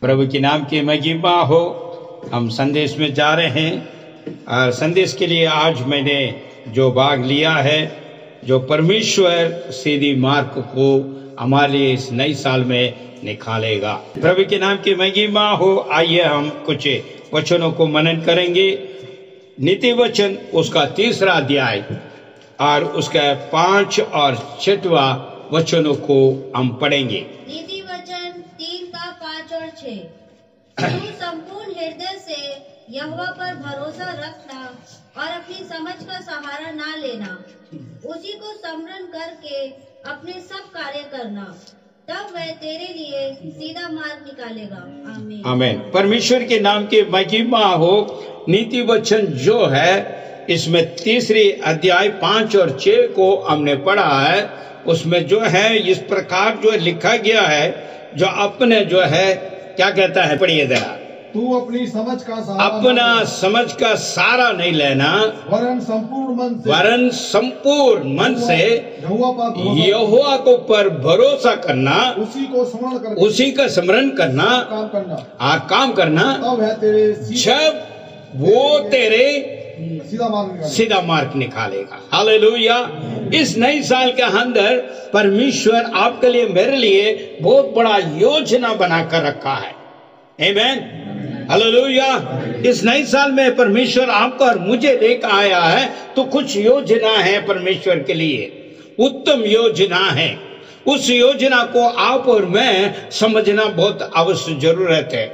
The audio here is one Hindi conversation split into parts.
प्रभु के नाम की महिमा हो। हम संदेश में जा रहे हैं और संदेश के लिए आज मैंने जो भाग लिया है, जो परमेश्वर सीधी मार्ग को हमारे लिए इस नई साल में निकालेगा। प्रभु के नाम की महिमा हो। आइए हम कुछ वचनों को मनन करेंगे। नीति वचन उसका 3रा अध्याय और उसका 5 और 6वां वचनों को हम पढ़ेंगे। नीति वचन 3 का 5 और 6। तू संपूर्ण हृदय से यहोवा पर भरोसा रखना और अपनी समझ का सहारा ना लेना, उसी को स्मरण करके अपने सब कार्य करना, तब वह तेरे लिए सीधा मार्ग निकालेगा। आमीन। आमीन। परमेश्वर के नाम की महिमा हो। नीति वचन जो है इसमें 3री अध्याय 5 और 6 को हमने पढ़ा है। उसमें जो है इस प्रकार जो लिखा गया है, जो अपने जो है क्या कहता है, पढ़िए जरा। तू अपनी समझ का सहारा अपना समझ का सारा नहीं लेना, वरन संपूर्ण मन से यहोवा को पर भरोसा करना, उसी का स्मरण करना और काम करना, जब वो तेरे सीधा मार्ग निकालेगा। हालेलुया। इस नई साल के अंदर परमेश्वर आपके लिए, मेरे लिए बहुत बड़ा योजना बनाकर रखा है। आमीन। हालेलुया। इस नई साल में परमेश्वर आपको और मुझे लेकर आया है, तो कुछ योजना है परमेश्वर के लिए, उत्तम योजना है। उस योजना को आप और मैं समझना बहुत आवश्यक जरूरत है।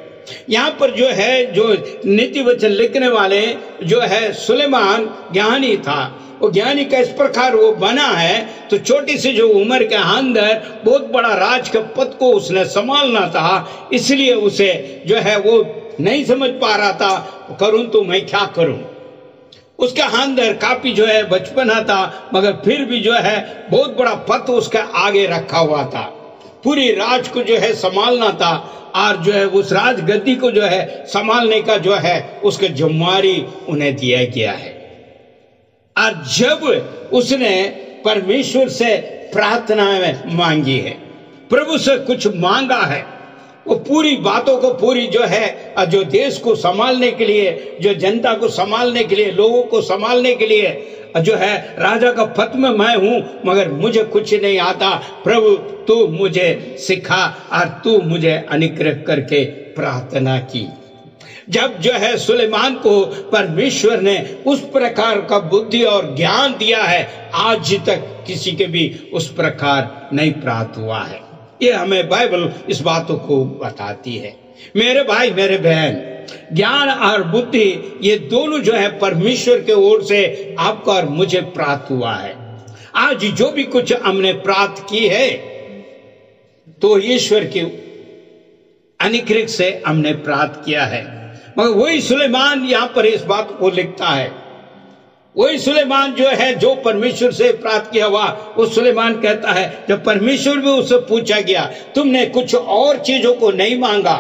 यहाँ पर जो है, जो नीति वचन लिखने वाले जो है सुलेमान ज्ञानी था। वो ज्ञानी का इस प्रकार वो बना है, तो छोटी सी जो उम्र के अंदर बहुत बड़ा राज के पद को उसने संभालना था, इसलिए उसे जो है वो नहीं समझ पा रहा था, करूं तो मैं क्या करूं। उसके अंदर काफी जो है बचपना था, मगर फिर भी जो है बहुत बड़ा पद उसका आगे रखा हुआ था। पूरी राज को जो है संभालना था और जो है उस राज गद्दी को जो है संभालने का जो है उसके जिम्मेदारी उन्हें दिया गया है। और जब उसने परमेश्वर से प्रार्थना में मांगी है, प्रभु से कुछ मांगा है, वो पूरी बातों को, पूरी जो है जो देश को संभालने के लिए, जो जनता को संभालने के लिए, लोगों को संभालने के लिए जो है राजा का पद में मैं हूं, मगर मुझे कुछ नहीं आता। प्रभु तू मुझे सिखा और तू मुझे अनुग्रह करके प्रार्थना की। जब जो है सुलेमान को परमेश्वर ने उस प्रकार का बुद्धि और ज्ञान दिया है, आज तक किसी के भी उस प्रकार नहीं प्राप्त हुआ है। ये हमें बाइबल इस बातों को बताती है। मेरे भाई, मेरे बहन, ज्ञान और बुद्धि ये दोनों जो है परमेश्वर के ओर से आपको और मुझे प्राप्त हुआ है। आज जो भी कुछ हमने प्राप्त की है, तो ईश्वर के अनुग्रह से हमने प्राप्त किया है। मगर वही सुलेमान यहां पर इस बात को लिखता है। वही सुलेमान जो है, जो परमेश्वर से प्राप्त किया हुआ, वो सुलेमान कहता है, जब परमेश्वर भी उससे पूछा गया, तुमने कुछ और चीजों को नहीं मांगा,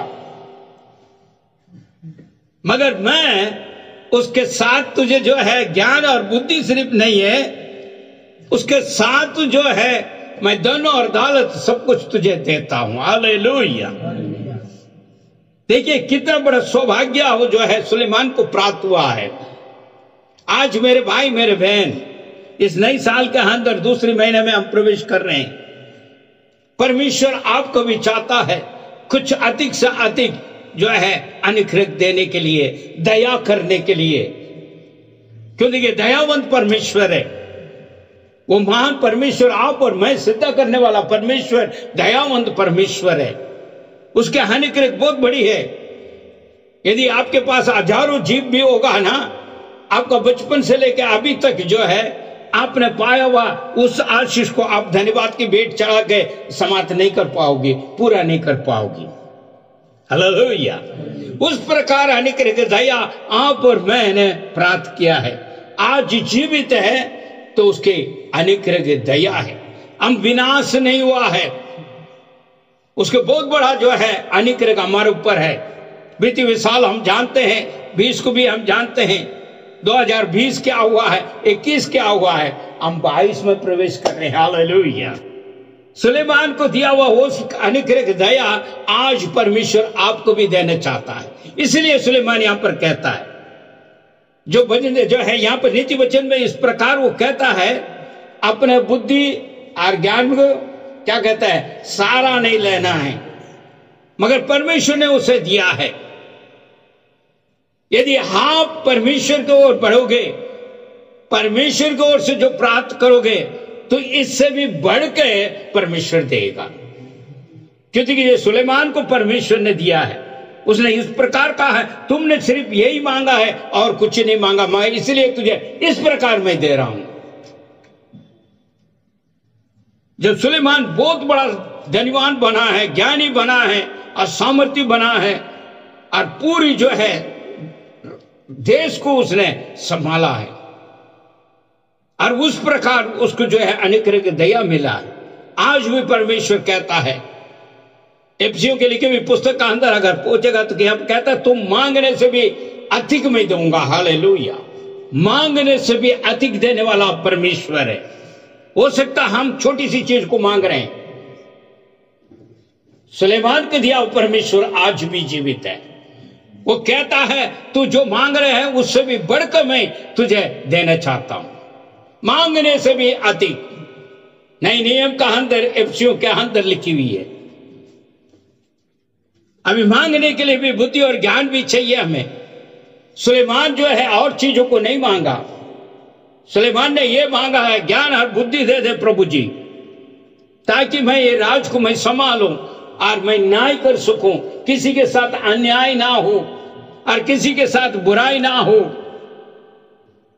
मगर मैं उसके साथ तुझे जो है ज्ञान और बुद्धि सिर्फ नहीं है, उसके साथ जो है मैं दोनों और दौलत सब कुछ तुझे देता हूं। हालेलुया। देखिए कितना बड़ा सौभाग्य हो जो है सुलेमान को प्राप्त हुआ है। आज मेरे भाई, मेरे बहन, इस नई साल के अंदर 2 महीने में हम प्रवेश कर रहे हैं। परमेश्वर आपको भी चाहता है कुछ अधिक से अधिक जो है अनुग्रह देने के लिए, दया करने के लिए। क्यों? देखिए दयावंत परमेश्वर है, वो महान परमेश्वर, आप और मैं सिद्ध करने वाला परमेश्वर दयावंत परमेश्वर है। उसके अनुग्रह बहुत बड़ी है। यदि आपके पास हजारों जीव भी होगा ना, आपका बचपन से लेकर अभी तक जो है आपने पाया हुआ उस आशीष को आप धन्यवाद की भेंट चढ़ा के समाप्त नहीं कर पाओगे, पूरा नहीं कर पाओगे। हालेलुया। उस प्रकार अनुग्रह दया आप और मैंने प्राप्त किया है। आज जीवित है तो उसके अनुग्रह दया है। हम विनाश नहीं हुआ है, उसके बहुत बड़ा जो है अनुग्रह हमारे ऊपर है। बीते साल हम जानते हैं, 20 को भी हम जानते हैं, 2020 क्या हुआ है, 21 क्या हुआ है, हम 22 में प्रवेश कर रहे हैं। हालेलुया। सुलेमान को दिया हुआ वो अनुग्रह दया आज परमेश्वर आपको भी देना चाहता है। इसलिए सुलेमान यहां पर कहता है, जो वचन जो है यहां पर नीति वचन में इस प्रकार वो कहता है, अपने बुद्धि और ज्ञान को क्या कहता है, सारा नहीं लेना है, मगर परमेश्वर ने उसे दिया है। यदि आप परमेश्वर की ओर बढ़ोगे, परमेश्वर की ओर से जो प्राप्त करोगे, तो इससे भी बढ़ के परमेश्वर देगा। क्योंकि ये सुलेमान को परमेश्वर ने दिया है। उसने इस प्रकार कहा है, तुमने सिर्फ यही मांगा है और कुछ नहीं मांगा, मैं इसलिए तुझे इस प्रकार मैं दे रहा हूं। जब सुलेमान बहुत बड़ा धनवान बना है, ज्ञानी बना है और सामर्थ्य बना है, और पूरी जो है देश को उसने संभाला है, और उस प्रकार उसको जो है अनुग्रह की दया मिला है। आज भी परमेश्वर कहता है, एफिसियों के लिखे हुई पुस्तक का अंदर अगर पहुंचेगा तो क्या कहता है, तुम मांगने से भी अधिक मैं दूंगा। हालेलुया। मांगने से भी अधिक देने वाला परमेश्वर है। हो सकता हम छोटी सी चीज को मांग रहे हैं, सुलेमान को दिया परमेश्वर आज भी जीवित है। वो कहता है, तू जो मांग रहे हैं उससे भी बढ़कर मैं तुझे देना चाहता हूं, मांगने से भी अधिक। नए नियम का अंदर एफिसियों के अंदर लिखी हुई है। अभी मांगने के लिए भी बुद्धि और ज्ञान भी चाहिए हमें। सुलेमान जो है और चीजों को नहीं मांगा, सुलेमान ने यह मांगा है, ज्ञान और बुद्धि दे दे प्रभु जी, ताकि मैं ये राज को मैं संभालूं और मैं न्याय कर सकूं, किसी के साथ अन्याय ना हो और किसी के साथ बुराई ना हो।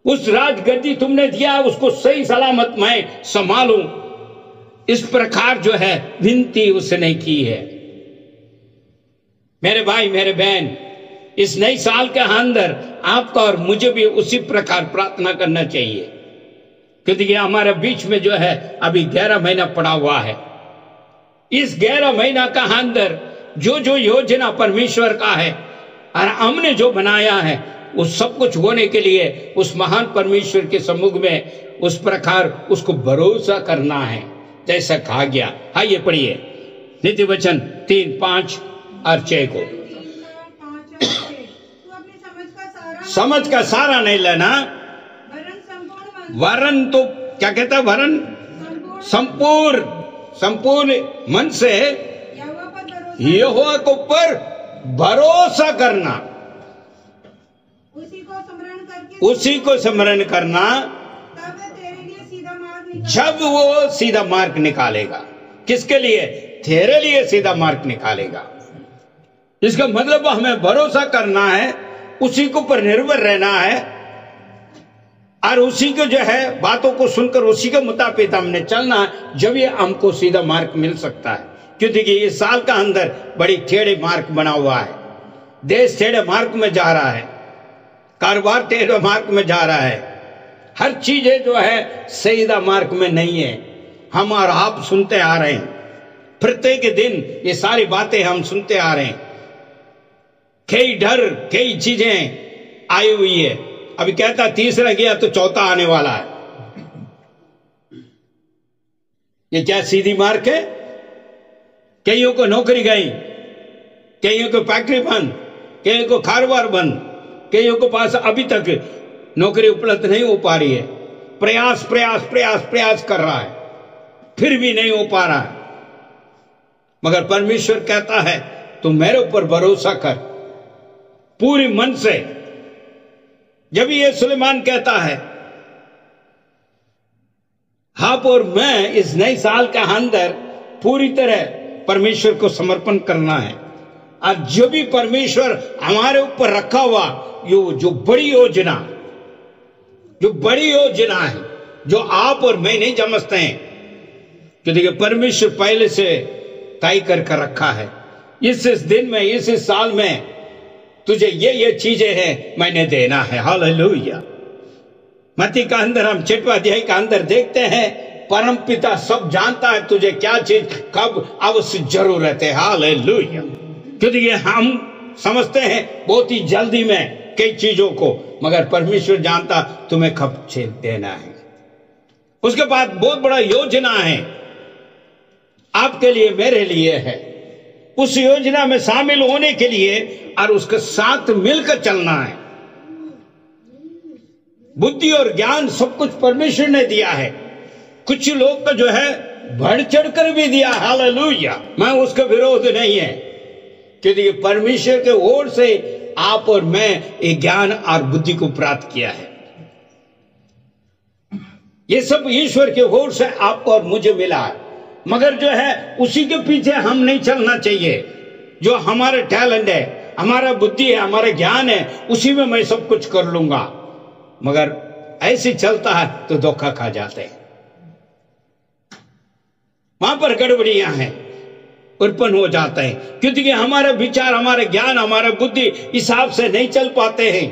उस राजगद्दी तुमने दिया, उसको सही सलामत मैं संभालूं। इस प्रकार जो है विनती उसने की है। मेरे भाई मेरे बहन, इस नई साल के अंदर आपका और मुझे भी उसी प्रकार प्रार्थना करना चाहिए, क्योंकि हमारे बीच में जो है अभी 11 महीना पड़ा हुआ है। इस 11 महीना का अंदर जो जो योजना परमेश्वर का है और हमने जो बनाया है, उस सब कुछ होने के लिए उस महान परमेश्वर के सम्मुख में उस प्रकार उसको भरोसा करना है, जैसा कहा गया। आइए पढ़िए नीति वचन 3, 5 और 6 को। समझ का सारा नहीं लेना, वरन तो क्या कहता है, वरन संपूर्ण मन से यहोवा के ऊपर भरोसा करना, उसी को स्मरण करना, जब वो सीधा मार्ग निकालेगा। किसके लिए? तेरे लिए सीधा मार्ग निकालेगा। इसका मतलब हमें भरोसा करना है, उसी के ऊपर निर्भर रहना है, और उसी को जो है बातों को सुनकर उसी के मुताबिक हमने चलना है, जब ये हमको सीधा मार्ग मिल सकता है। क्योंकि ये साल का अंदर बड़ी टेढ़े मार्ग बना हुआ है, देश टेढ़े मार्ग में जा रहा है, कारोबार टेढ़े मार्ग में जा रहा है, हर चीजें जो है सीधा मार्ग में नहीं है। हम और आप सुनते आ रहे हैं, प्रत्येक दिन ये सारी बातें हम सुनते आ रहे हैं। कई डर, कई चीजें आई हुई है। अभी कहता तीसरा गया तो चौथा आने वाला है। ये क्या सीधी मार्ग है? कईयों को नौकरी गई, कईयों को फैक्ट्री बंद, कईयों को कारोबार बंद, कईयों को पास अभी तक नौकरी उपलब्ध नहीं हो पा रही है। प्रयास प्रयास प्रयास प्रयास कर रहा है, फिर भी नहीं हो पा रहा है। मगर परमेश्वर कहता है, तुम मेरे ऊपर भरोसा कर पूरी मन से। जब ये सुलेमान कहता है, आप और मैं इस नए साल के अंदर पूरी तरह परमेश्वर को समर्पण करना है, और जो भी परमेश्वर हमारे ऊपर रखा हुआ जो बड़ी योजना है, जो आप और मैं नहीं समझते हैं, क्योंकि परमेश्वर पहले से तय करके रखा है। इस दिन में, इस साल में तुझे ये चीजें हैं मैंने देना है। हालेलुया। मत्ती का अंदर हम 6वां अध्याय का अंदर देखते हैं, परम पिता सब जानता है तुझे क्या चीज कब अवश्य जरूरत है। हालेलुया। क्योंकि हम समझते हैं बहुत ही जल्दी में कई चीजों को, मगर परमेश्वर जानता तुम्हें कब देना है। उसके बाद बहुत बड़ा योजना है, आपके लिए, मेरे लिए है। उस योजना में शामिल होने के लिए और उसके साथ मिलकर चलना है। बुद्धि और ज्ञान सब कुछ परमेश्वर ने दिया है। कुछ लोग तो जो है बढ़ चढ़कर भी दिया, हालेलुया। मैं उसका विरोध नहीं है, क्योंकि परमेश्वर के ओर से आप और मैं ये ज्ञान और बुद्धि को प्राप्त किया है। ये सब ईश्वर के ओर से आपको और मुझे मिला है। मगर जो है उसी के पीछे हम नहीं चलना चाहिए। जो हमारा टैलेंट है, हमारा बुद्धि है, हमारा ज्ञान है, उसी में मैं सब कुछ कर लूंगा। मगर ऐसे चलता है तो धोखा खा जाते हैं, वहां पर गड़बड़ियां हैं, उत्पन्न हो जाते हैं, क्योंकि हमारा विचार, हमारा ज्ञान, हमारा बुद्धि हिसाब से नहीं चल पाते हैं।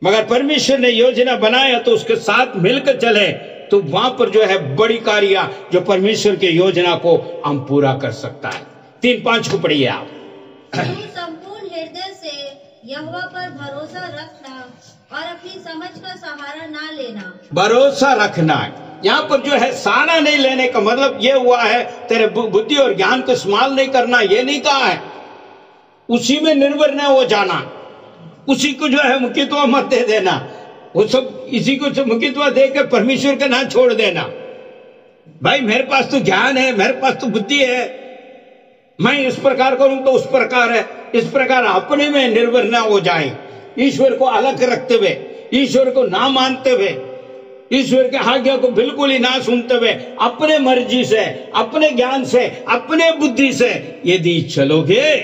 मगर परमेश्वर ने योजना बनाया तो उसके साथ मिलकर चले तो वहां पर जो है बड़ी कार्य जो परमेश्वर की योजना को हम पूरा कर सकता है। 3-5 को पढ़िए आप। संपूर्ण हृदय से यहोवा पर भरोसा रखना और अपनी समझ का सहारा ना लेना। भरोसा रखना, यहाँ पर जो है सहारा नहीं लेने का मतलब ये हुआ है तेरे बुद्धि और ज्ञान को इस्तेमाल नहीं करना, ये नहीं कहा है। उसी में निर्भर न हो जाना, उसी को जो है मुख्यत्व मत दे देना, वो सब इसी को मुख्यत्व देकर परमेश्वर का ना छोड़ देना। भाई मेरे पास तो ज्ञान है, मेरे पास तो बुद्धि है, मैं इस प्रकार करूं तो उस प्रकार है, इस प्रकार अपने में निर्भर ना हो जाए। ईश्वर को अलग रखते हुए, ईश्वर को ना मानते हुए, ईश्वर के आज्ञा को बिल्कुल ही ना सुनते हुए, अपने मर्जी से, अपने ज्ञान से, अपने बुद्धि से यदि चलोगे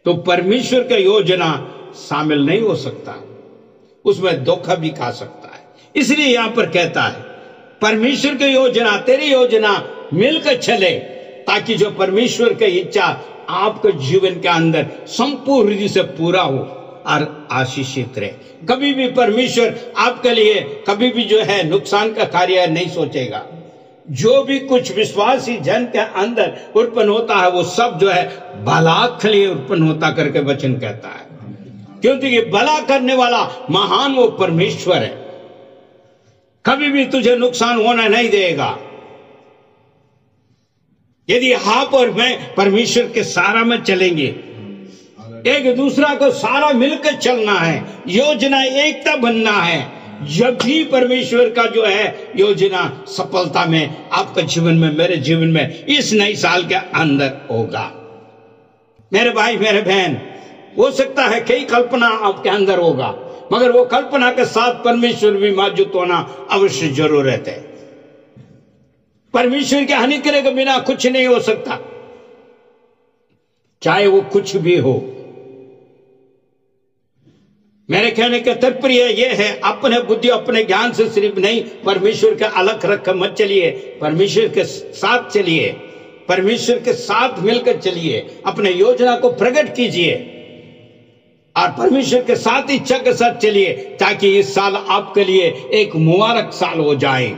तो परमेश्वर की योजना शामिल नहीं हो सकता, उसमें धोखा भी खा सकता है। इसलिए यहां पर कहता है परमेश्वर की योजना, तेरी योजना मिलकर चले, ताकि जो परमेश्वर की इच्छा आपके जीवन के अंदर संपूर्ण रीति से पूरा हो और आशीषित रहे। कभी भी परमेश्वर आपके लिए कभी भी जो है नुकसान का कार्य नहीं सोचेगा। जो भी कुछ विश्वासी जन के अंदर उत्पन्न होता है वो सब जो है भला के लिए उत्पन्न होता करके वचन कहता है, क्योंकि भला करने वाला महान वो परमेश्वर है। कभी भी तुझे नुकसान होना नहीं देगा यदि आप और मैं परमेश्वर के सहारा में चलेंगे। एक दूसरा को सारा मिलकर चलना है, योजना एकता बनना है, जब भी परमेश्वर का जो है योजना सफलता में आपके जीवन में, मेरे जीवन में इस नए साल के अंदर होगा। मेरे भाई, मेरे बहन, हो सकता है कई कल्पना आपके अंदर होगा, मगर वो कल्पना के साथ परमेश्वर भी मौजूद होना अवश्य जरूरत है। परमेश्वर के अनुग्रह के बिना कुछ नहीं हो सकता, चाहे वो कुछ भी हो। मेरे कहने का तात्पर्य यह है, अपने बुद्धि, अपने ज्ञान से सिर्फ नहीं, परमेश्वर के अलग रख मत चलिए, परमेश्वर के साथ चलिए, परमेश्वर के साथ मिलकर चलिए, अपने योजना को प्रकट कीजिए और परमेश्वर के साथ इच्छा के साथ चलिए, ताकि इस साल आपके लिए एक मुबारक साल हो जाए,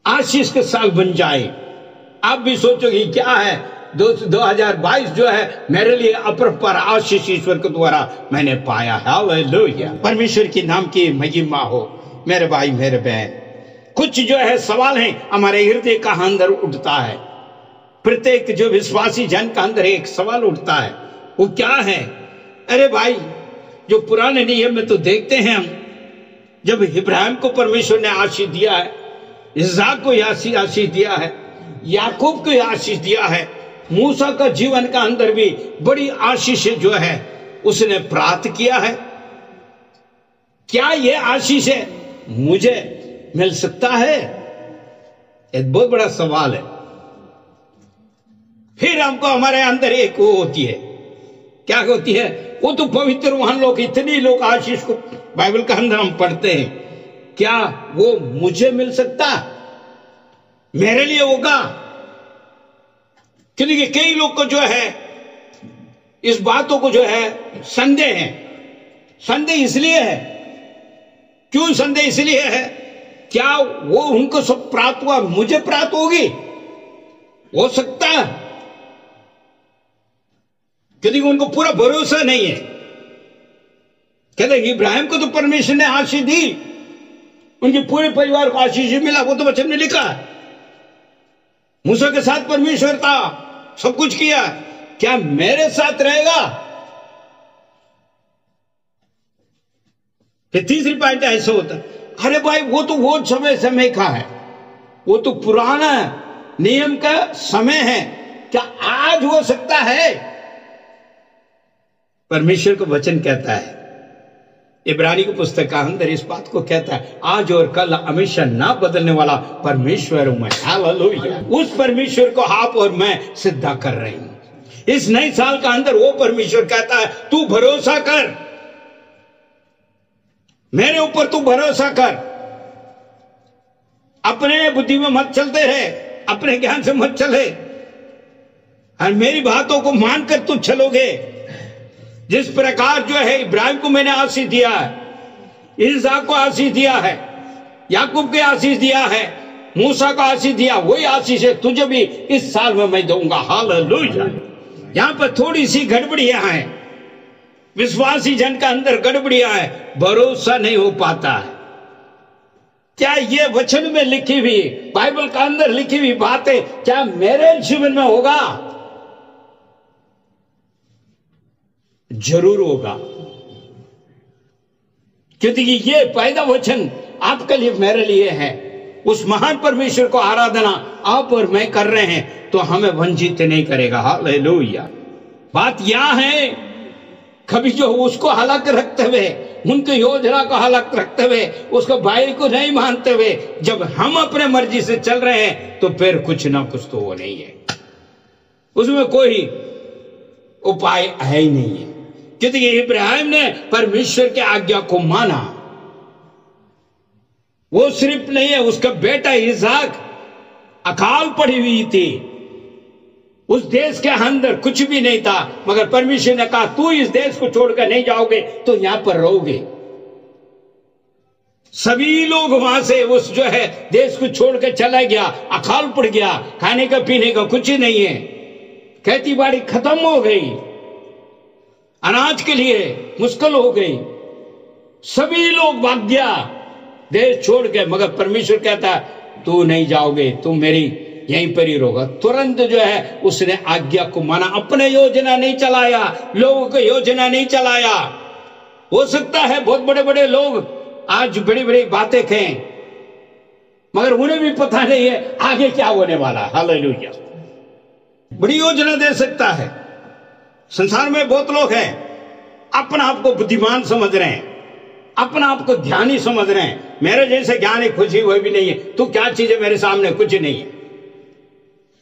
आशीष के साल बन जाए। आप भी सोचोगे क्या है 2022 जो है मेरे लिए अपरंपार आशीष ईश्वर के द्वारा मैंने पाया है। हालेलुया, परमेश्वर की नाम की महिमा हो। मेरे भाई, मेरे बहन, कुछ जो है सवाल है हमारे हृदय का अंदर उठता है। प्रत्येक जो विश्वासी जन का अंदर एक सवाल उठता है, वो क्या है? अरे भाई, जो पुराने नियम में तो देखते हैं हम, जब इब्राहिम को परमेश्वर ने आशीष दिया है, इसहाक को आशीष दिया है, याकूब को आशीष दिया है, मूसा का जीवन का अंदर भी बड़ी आशीष जो है उसने प्राप्त किया है। क्या यह आशीष है मुझे मिल सकता है? एक बहुत बड़ा सवाल है। फिर हमको हमारे अंदर एक वो होती है, क्या होती है? वो तो पवित्र वहां लोग, इतने लोग आशीष को बाइबल के अंदर हम पढ़ते हैं, क्या वो मुझे मिल सकता, मेरे लिए होगा? क्योंकि कई लोग को जो है इस बातों को जो है संदेह है। संदेह इसलिए है, क्यों संदेह इसलिए है? क्या वो उनको सब प्राप्त हुआ, मुझे प्राप्त होगी? हो सकता है, क्योंकि उनको पूरा भरोसा नहीं है। कहते इब्राहिम को तो परमेश्वर ने आशीष दी, उनके पूरे परिवार को आशीष मिला, वो तो वचन में लिखा है। मूसा के साथ परमेश्वर था, सब कुछ किया, क्या मेरे साथ रहेगा? फिर तीसरी पॉइंट ऐसा होता, अरे भाई वो तो वो समय का है, वो तो पुराना नियम का समय है, क्या आज हो सकता है? परमेश्वर का वचन कहता है, इब्रानी की पुस्तक का अंदर इस बात को कहता है, आज और कल हमेशा ना बदलने वाला परमेश्वर हूं मैं। हालेलुया। उस परमेश्वर को आप और मैं सिद्धा कर रहे हैं। इस नए साल का अंदर वो परमेश्वर कहता है, तू भरोसा कर, मेरे ऊपर तू भरोसा कर, अपने बुद्धि में मत चलते रहे, अपने ज्ञान से मत चले, और मेरी बातों को मानकर तू चलोगे। जिस प्रकार जो है इब्राहिम को मैंने आशीष दिया है, इसहाक को आशीष दिया है, याकूब को आशीष दिया है, मूसा को आशीष दिया, वही आशीष है तुझे भी इस साल में मैं दूंगा। हालेलुया। यहां पर थोड़ी सी गड़बड़ियां हैं, विश्वासी जन का अंदर गड़बड़ियां है, भरोसा नहीं हो पाता है। क्या ये वचन में लिखी हुई, बाइबल का अंदर लिखी हुई बातें क्या मेरे जीवन में होगा? जरूर होगा, क्योंकि ये पहला वचन आपके लिए मेरे लिए है। उस महान परमेश्वर को आराधना आप और मैं कर रहे हैं तो हमें वंचित नहीं करेगा। हालेलुया। बात यह है, कभी जो उसको हलाक रखते हुए, उनकी योजना को हलाक रखते हुए, उसको भाई को नहीं मानते हुए जब हम अपने मर्जी से चल रहे हैं तो फिर कुछ ना कुछ तो वो नहीं है, उसमें कोई उपाय है ही नहीं है। क्योंकि इब्राहिम ने परमेश्वर की आज्ञा को माना। वो सिर्फ नहीं है, उसका बेटा इसहाक अकाल पड़ी हुई थी, उस देश के अंदर कुछ भी नहीं था, मगर परमेश्वर ने कहा तू इस देश को छोड़कर नहीं जाओगे तो यहां पर रहोगे। सभी लोग वहां से उस जो है देश को छोड़कर चला गया, अकाल पड़ गया, खाने का पीने का कुछ ही नहीं है, खेती बाड़ी खत्म हो गई, अनाज के लिए मुश्किल हो गई, सभी लोग भाग गया देश छोड़ के, मगर परमेश्वर कहता है तू नहीं जाओगे, तू मेरी यहीं पर ही रहोगा। तुरंत जो है उसने आज्ञा को माना, अपने योजना नहीं चलाया, लोगों को योजना नहीं चलाया। हो सकता है बहुत बड़े बड़े लोग आज बड़ी बड़ी बातें कहें, मगर उन्हें भी पता नहीं है आगे क्या होने वाला। हालेलुया। बड़ी योजना दे सकता है। संसार में बहुत लोग हैं अपना आप को बुद्धिमान समझ रहे हैं, अपना आप को ज्ञानी समझ रहे हैं, मेरे जैसे ज्ञानी कुछ ही वह भी नहीं है, तू क्या चीज है मेरे सामने, कुछ नहीं है,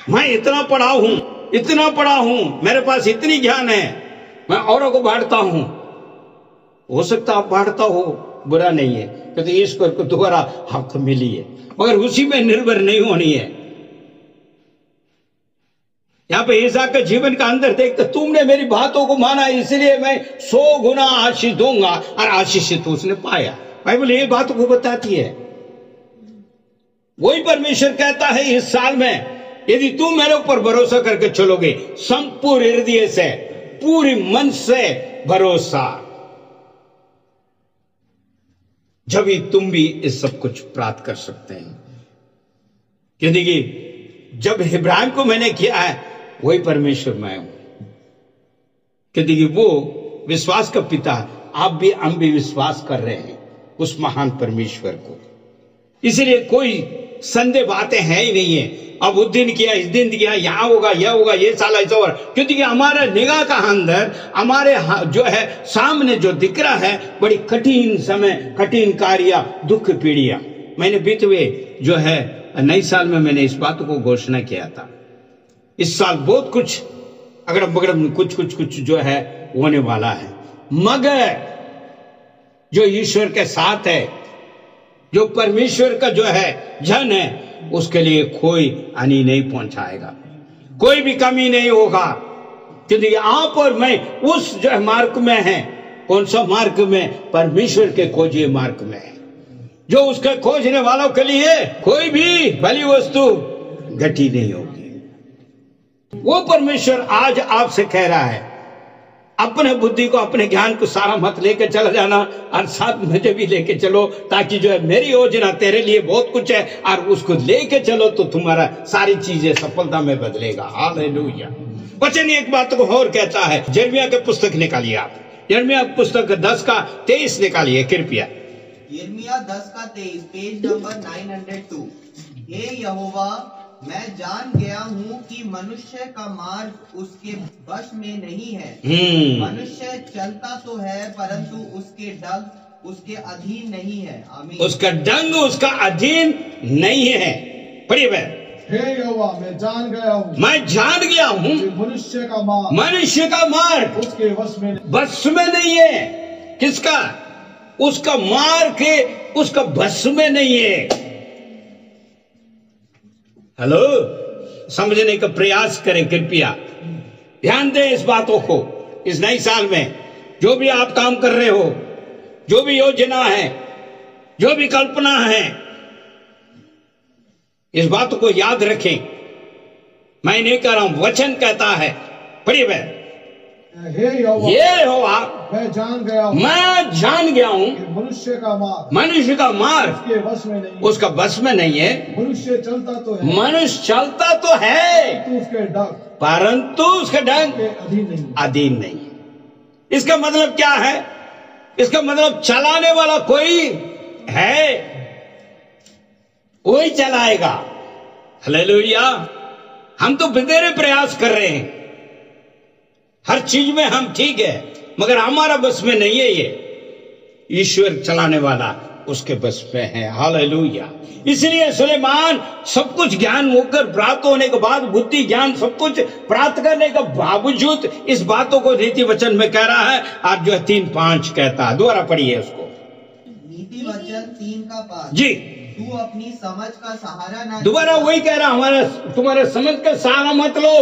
मैं इतना पढ़ा हूं, इतना पढ़ा हूं, मेरे पास इतनी ज्ञान है, मैं औरों को बांटता हूं। हो सकता आप बांटता हो, बुरा नहीं है, क्योंकि ईश्वर को दोबारा हक मिली है, मगर उसी में निर्भर नहीं होनी है। यहां पे इसहाक के जीवन का अंदर देखते, तुमने मेरी बातों को माना इसलिए मैं 100 गुना आशीष दूंगा, और आशीषित उसने पाया। बाइबल ये बातों को बताती है। वही परमेश्वर कहता है इस साल में यदि तुम मेरे ऊपर भरोसा करके चलोगे, संपूर्ण हृदय से, पूरी मन से भरोसा, जब भी तुम भी इस सब कुछ प्राप्त कर सकते हैं। क्योंकि जब इब्राहिम को मैंने किया है वही परमेश्वर मैं हूं, क्योंकि वो विश्वास का पिता, आप भी हम भी विश्वास कर रहे हैं उस महान परमेश्वर को। इसलिए कोई संदेह बातें हैं ही नहीं है, अब उस दिन किया, इस दिन किया, यहां होगा, यह होगा, ये साल ऐसा होगा, क्योंकि हमारा निगाह का अंदर हमारे जो है सामने जो दिख रहा है बड़ी कठिन समय, कठिन कार्य, दुख पीड़िया। मैंने बीते हुए जो है नए साल में मैंने इस बात को घोषणा किया था, इस साल बहुत कुछ अगड़म बगड़म कुछ जो है होने वाला है, मगर जो ईश्वर के साथ है, जो परमेश्वर का जो है जन है, उसके लिए कोई हानि नहीं पहुंचाएगा, कोई भी कमी नहीं होगा, क्योंकि आप और मैं उस जो मार्ग में है। कौन सा मार्ग में? परमेश्वर के खोजे मार्ग में है, जो उसके खोजने वालों के लिए कोई भी भली वस्तु घटी नहीं होगी। वो परमेश्वर आज आपसे कह रहा है, अपने बुद्धि को, अपने ज्ञान को सारा मत लेके चला जाना, और साथ मुझे भी लेके चलो, ताकि जो है मेरी योजना तेरे लिए बहुत कुछ है, और उसको लेके चलो तो तुम्हारा सारी चीजें सफलता में बदलेगा। हालेलुया। वचन एक बात को और कहता है, यिर्मयाह के पुस्तक निकालिए आप, यिर्मयाह पुस्तक 10 का 23 निकालिए कृपया। यिर्मयाह 10 का 23, पेज नंबर 902। हे यहोवा, मैं जान गया हूँ कि मनुष्य का मार्ग उसके वश में नहीं है। मनुष्य चलता तो है, परंतु उसके डग उसके अधीन नहीं है। आमीन। उसका डंग उसका अधीन नहीं है। पढ़िए बहन। हे यहोवा, मैं जान गया हूँ मनुष्य का मार्ग उसके वश में नहीं है। किसका? उसका मार्ग उसका वश में नहीं है। हेलो, समझने का प्रयास करें कृपया, ध्यान दें इस बातों को। इस नए साल में जो भी आप काम कर रहे हो, जो भी योजना है, जो भी कल्पना है, इस बात को याद रखें। मैं नहीं कह रहा हूं, वचन कहता है। पढ़िए बहन। हे यहोवा, मैं जान गया हूँ मनुष्य का मार्ग उसके वश में नहीं, उसका वश में नहीं है। मनुष्य चलता तो है, परंतु उसके डंग अधीन नहीं है। इसका मतलब क्या है? इसका मतलब चलाने वाला कोई है, वही चलाएगा। हालेलुया। हम तो बतेरे प्रयास कर रहे हैं, हर चीज में हम ठीक है, मगर हमारा बस में नहीं है। ये ईश्वर चलाने वाला उसके बस में है। हालेलुया। इसलिए सुलेमान सब कुछ ज्ञान होकर प्राप्त होने के बाद, बुद्धि ज्ञान सब कुछ प्राप्त करने के बावजूद इस बातों को नीति वचन में कह रहा है। आज जो है 3:5 कहता है। दोबारा पढ़िए उसको। नीति वचन 3:5 जी। तू अपनी समझ का सहारा ना, दोबारा वही कह रहा, हमारा तुम्हारे समझ का सहारा मत लो,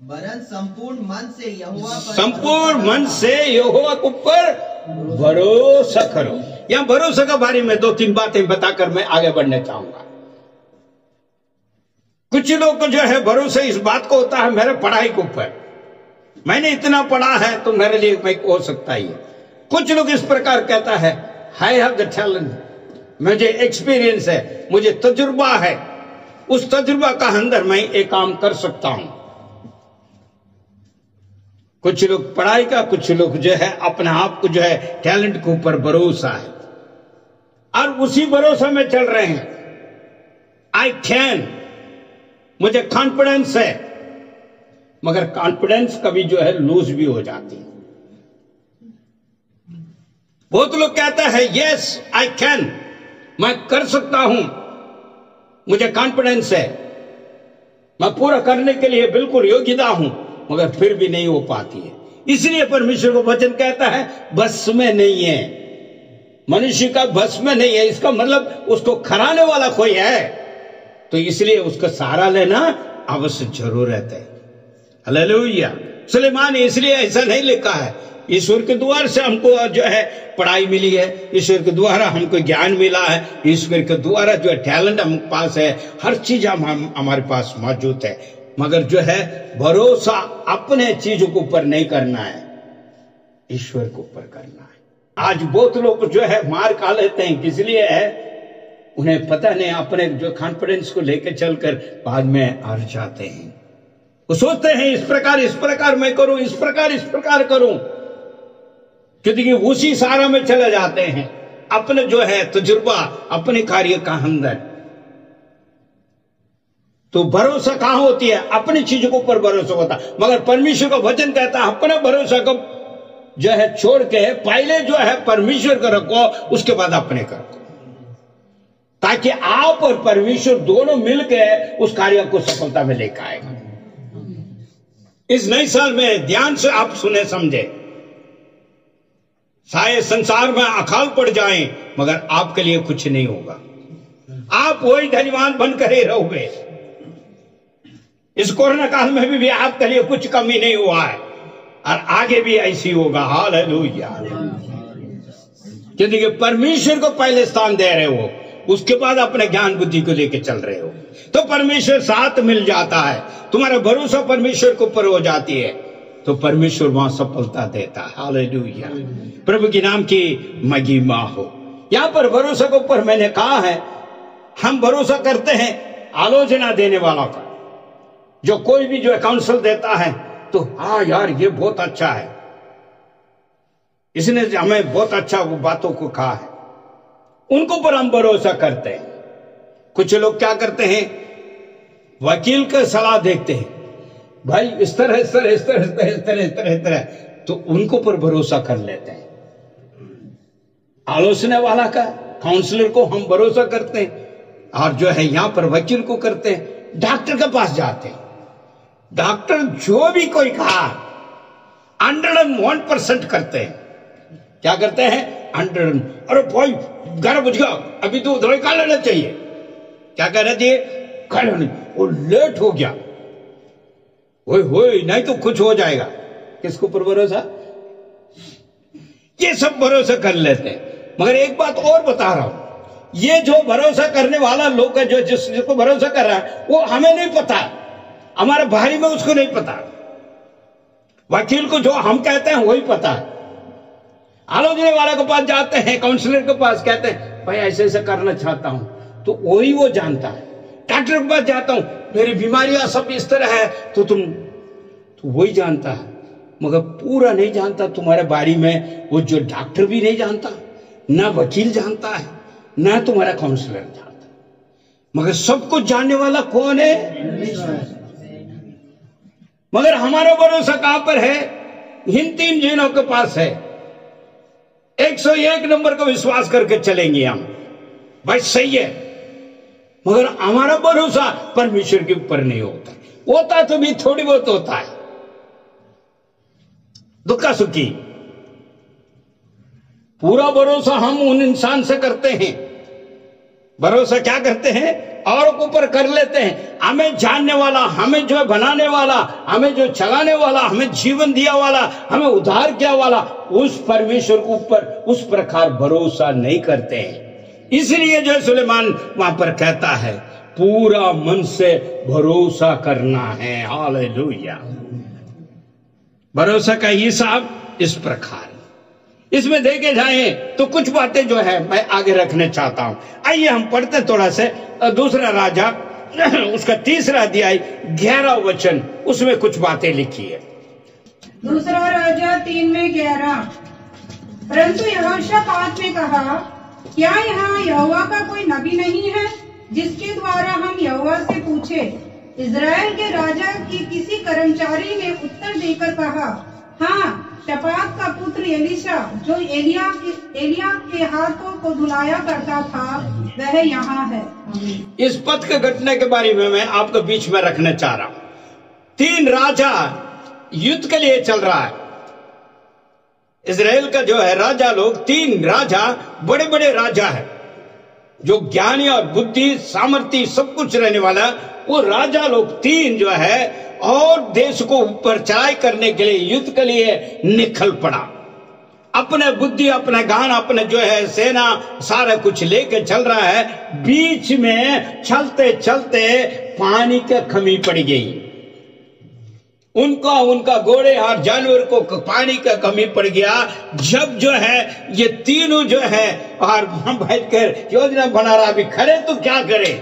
वरन संपूर्ण मन से यहोवा के ऊपर भरोसा करो। यहाँ भरोसा के बारे में 2-3 बातें बताकर मैं आगे बढ़ने चाहूंगा। कुछ लोग को जो है भरोसा इस बात को होता है, मेरे पढ़ाई के ऊपर, मैंने इतना पढ़ा है तो मेरे लिए मैं हो सकता ही है। कुछ लोग इस प्रकार कहता है, आई हैव द टैलेंट, मुझे एक्सपीरियंस है, मुझे तजुर्बा है, उस तजुर्बा का अंदर मैं एक काम कर सकता हूं। कुछ लोग पढ़ाई का, कुछ लोग जो है अपने आप को जो है टैलेंट के ऊपर भरोसा है, और उसी भरोसा में चल रहे हैं। आई कैन, मुझे कॉन्फिडेंस है, मगर कॉन्फिडेंस कभी जो है लूज भी हो जाती है। बहुत लोग कहता है यस आई कैन, मैं कर सकता हूं, मुझे कॉन्फिडेंस है, मैं पूरा करने के लिए बिल्कुल योग्यता हूं, मगर फिर भी नहीं हो पाती है। इसलिए परमेश्वर को वचन कहता है बस में नहीं है, मनुष्य का बस में नहीं है। इसका मतलब उसको खराने वाला कोई है, तो इसलिए उसका सहारा लेना अवश्य जरूरत है। हालेलुया। सुलेमान ने इसलिए ऐसा नहीं लिखा है, ईश्वर के द्वार से हमको जो है पढ़ाई मिली है, ईश्वर के द्वारा हमको ज्ञान मिला है, ईश्वर के द्वारा जो है टैलेंट हम पास है, हर चीज हमारे पास मौजूद है, मगर जो है भरोसा अपने चीजों के ऊपर नहीं करना है, ईश्वर के ऊपर करना है। आज बहुत लोग जो है मार खा लेते हैं, किस लिए है? उन्हें पता नहीं, अपने जो कॉन्फिडेंस को लेकर चलकर बाद में हार जाते हैं। वो सोचते हैं इस प्रकार मैं करूं, इस प्रकार करूं, क्योंकि उसी सारा में चले जाते हैं, अपने जो है तजुर्बा, अपने कार्य का अंदर। तो भरोसा कहां होती है? अपनी चीजों के ऊपर भरोसा होता, मगर परमेश्वर का वचन कहता है अपने भरोसा को जो है छोड़ के पहले जो है परमेश्वर को रखो, उसके बाद अपने को रखो, ताकि आप और परमेश्वर दोनों मिलकर उस कार्य को सफलता में लेकर आएगा। इस नए साल में ध्यान से आप सुने समझे। शायद संसार में अकाल पड़ जाएं, मगर आपके लिए कुछ नहीं होगा, आप वही धनवान बनकर ही रहोगे। इस कोरोना काल में भी आपके लिए कुछ कमी नहीं हुआ है, और आगे भी ऐसी होगा। हालेलुया। क्योंकि परमेश्वर को पहले स्थान दे रहे हो, उसके बाद अपने ज्ञान बुद्धि को लेकर चल रहे हो, तो परमेश्वर साथ मिल जाता है, तुम्हारा भरोसा परमेश्वर के ऊपर हो जाती है। तो परमेश्वर वहां सफलता देता है। हालेलुया, प्रभु के नाम की महिमा हो। यहां पर भरोसा के ऊपर मैंने कहा है, हम भरोसा करते हैं आलोचना देने वालों का। जो कोई भी जो काउंसिल देता है तो हाँ यार ये बहुत अच्छा है, इसने हमें बहुत अच्छा वो बातों को कहा है, उनको पर हम भरोसा करते हैं। कुछ लोग क्या करते हैं, वकील का सलाह देखते हैं, भाई इस तरह इस तरह इस तरह इस तरह इस तरह इस तरह इस तरह, तो उनको पर भरोसा कर लेते हैं। आलोचना वाला का, काउंसलर को हम भरोसा करते हैं, और जो है यहां पर वकील को करते हैं। डॉक्टर के पास जाते हैं, डॉक्टर जो भी कोई कहा 101% करते हैं। क्या करते हैं? 100। अरे भाई घर बुझ गया, अभी तो दवाई खा लेना चाहिए। क्या कहना चाहिए? खा लेना, वो लेट हो गया, ओए नहीं तो कुछ हो जाएगा। किसको पर भरोसा? ये सब भरोसा कर लेते हैं। मगर एक बात और बता रहा हूं, ये जो भरोसा करने वाला लोग है, जो जिसको भरोसा कर रहा है, वो हमें नहीं पता, हमारे बाहरी में उसको नहीं पता। वकील को जो हम कहते हैं वही पता है। आलोचना वाले के पास जाते हैं, काउंसलर के पास कहते हैं भाई ऐसे ऐसे करना चाहता हूं, तो वही वो जानता है। डॉक्टर के पास जाता हूं, मेरी बीमारियां सब इस तरह है, तो वही जानता है, मगर पूरा नहीं जानता तुम्हारे बारे में। वो जो डॉक्टर भी नहीं जानता, ना वकील जानता है, ना तुम्हारा काउंसलर जानता, मगर सब कुछ जानने वाला कौन है? मगर हमारा भरोसा कहां पर है? इन 3 जिनों के पास है। 101 नंबर का विश्वास करके चलेंगे हम, भाई सही है, मगर हमारा भरोसा परमेश्वर के ऊपर नहीं होता तो भी थोड़ी बहुत होता है, दुखा सुखी। पूरा भरोसा हम उन इंसान से करते हैं। भरोसा क्या करते हैं? और ऊपर कर लेते हैं। हमें जानने वाला, हमें जो बनाने वाला, हमें जो चलाने वाला, हमें जीवन दिया वाला, हमें उद्धार किया वाला, उस परमेश्वर के ऊपर उस प्रकार भरोसा नहीं करते हैं। इसलिए जो सुलेमान वहां पर कहता है, पूरा मन से भरोसा करना है। हालेलुया। भरोसा का हिसाब इस प्रकार, इसमें देखे जाए तो कुछ बातें जो है मैं आगे रखने चाहता हूं। आइए हम पढ़ते थोड़ा से दूसरा राजा उसका 3रा अध्याय 11 वचन, उसमें कुछ बातें लिखी है। दूसरा राजा 3 में 11। परंतु यहोशापात ने कहा, क्या यहाँ यहोवा का कोई नबी नहीं है जिसके द्वारा हम यहोवा से पूछे? इजराइल के राजा की किसी कर्मचारी ने उत्तर देकर कहा, हाँ, शपात का पुत्र एलीशा जो एलिया के हाथों को धुलाया करता था, वह यहाँ है। इस पद के घटने के बारे में मैं आपको बीच में रखना चाह रहा हूं। 3 राजा युद्ध के लिए चल रहा है। इजराइल का जो है राजा लोग, 3 राजा बड़े बड़े राजा है, जो ज्ञानी और बुद्धि सामर्थ्य सब कुछ रहने वाला, वो राजा लोग 3 जो है और देश को ऊपर चढ़ाई करने के लिए, युद्ध के लिए निकल पड़ा। अपने बुद्धि, अपने ज्ञान, अपने जो है सेना, सारा कुछ लेके चल रहा है। बीच में चलते चलते पानी की कमी पड़ गई। उनका घोड़े और जानवर को पानी का कमी पड़ गया। जब जो है ये तीनों जो है और बैठकर योजना बना रहा, अभी खड़े तो क्या करे।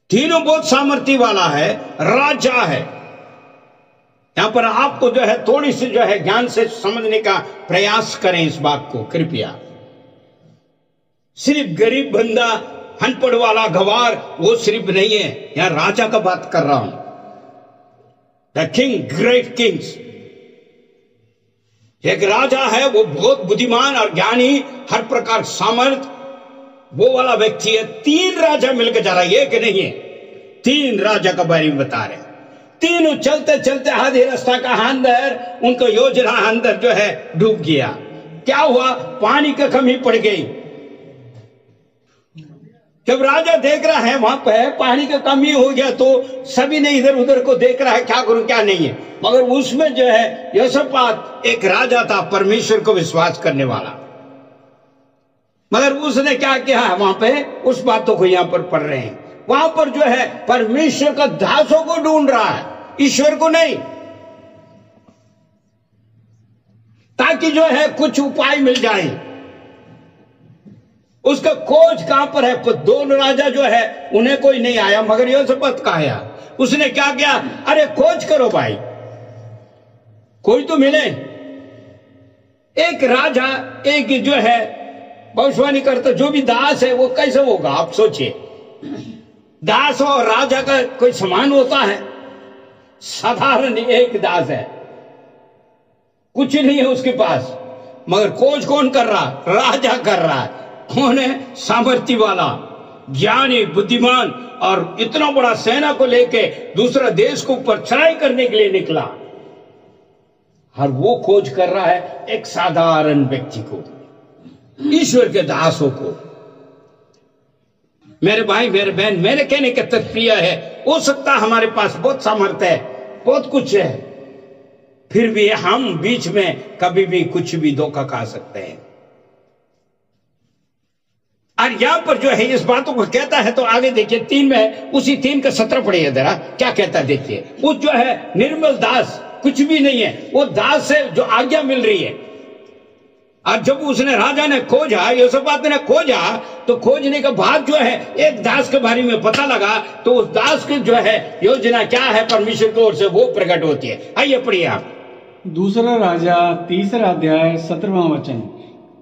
तीनों बहुत सामर्थ्य वाला है, राजा है। यहां पर आपको जो है थोड़ी सी जो है ज्ञान से समझने का प्रयास करें इस बात को कृपया। सिर्फ गरीब बंदा, अनपढ़ वाला गवार, वो सिर्फ नहीं है। यहां राजा का बात कर रहा हूं। The king, great Kings. एक राजा है, वो बहुत बुद्धिमान और ज्ञानी, हर प्रकार सामर्थ, वो वाला व्यक्ति है। 3 राजा मिलकर जा रहा है, एक नहीं है, 3 राजा का बारे में बता रहे। तीनों चलते चलते आधे रास्ता का अंदर, उनको योजना अंदर जो है डूब गया। क्या हुआ? पानी की कमी पड़ गई। जब राजा देख रहा है वहां पे पानी की कमी हो गया, तो सभी ने इधर उधर को देख रहा है, क्या करूं क्या नहीं है। मगर उसमें जो है यहोशापात एक राजा था, परमेश्वर को विश्वास करने वाला। मगर उसने क्या किया वहां पे, उस बातों को यहां पर पढ़ रहे हैं। वहां पर जो है परमेश्वर का दासों को ढूंढ रहा है, ईश्वर को नहीं। ताकि जो है कुछ उपाय मिल जाए। उसका खोज कहां पर है? दोनों राजा जो है उन्हें कोई नहीं आया, मगर यहोशापात का आया। उसने क्या किया? अरे खोज करो भाई, कोई तो मिले। एक राजा, एक जो है भविष्यवाणी करता, जो भी दास है वो कैसे होगा? आप सोचिए, दास और राजा का कोई समान होता है? साधारण एक दास है, कुछ नहीं है उसके पास, मगर खोज कौन कर रहा? राजा कर रहा है। कौन है? सामर्थ्य वाला, ज्ञानी, बुद्धिमान, और इतना बड़ा सेना को लेके दूसरा देश को ऊपर चढ़ाई करने के लिए निकला। और वो खोज कर रहा है एक साधारण व्यक्ति को, ईश्वर के दासों को। मेरे भाई, मेरे बहन, मेरे कहने का तात्पर्य है, हो सकता है हमारे पास बहुत सामर्थ्य है, बहुत कुछ है, फिर भी हम बीच में कभी भी कुछ भी धोखा खा सकते हैं। और यहां पर जो है इस बातों को कहता है, तो आगे देखिए 3 में, उसी 3 का 17 पढ़िए जरा, क्या कहता है देखिए। वो जो है निर्मल दास कुछ भी नहीं है, वो दास से जो आज्ञा मिल रही है। और जब उसने, राजा ने खोजा, यहोशापात ने खोजा, तो खोजने के बाद जो है एक दास के बारे में पता लगा, तो उस दास की जो है योजना क्या है परमेश्वर की ओर से, वो प्रकट होती है। आइए पढ़िए आप। दूसरा राजा 3 अध्याय 17वां वचन।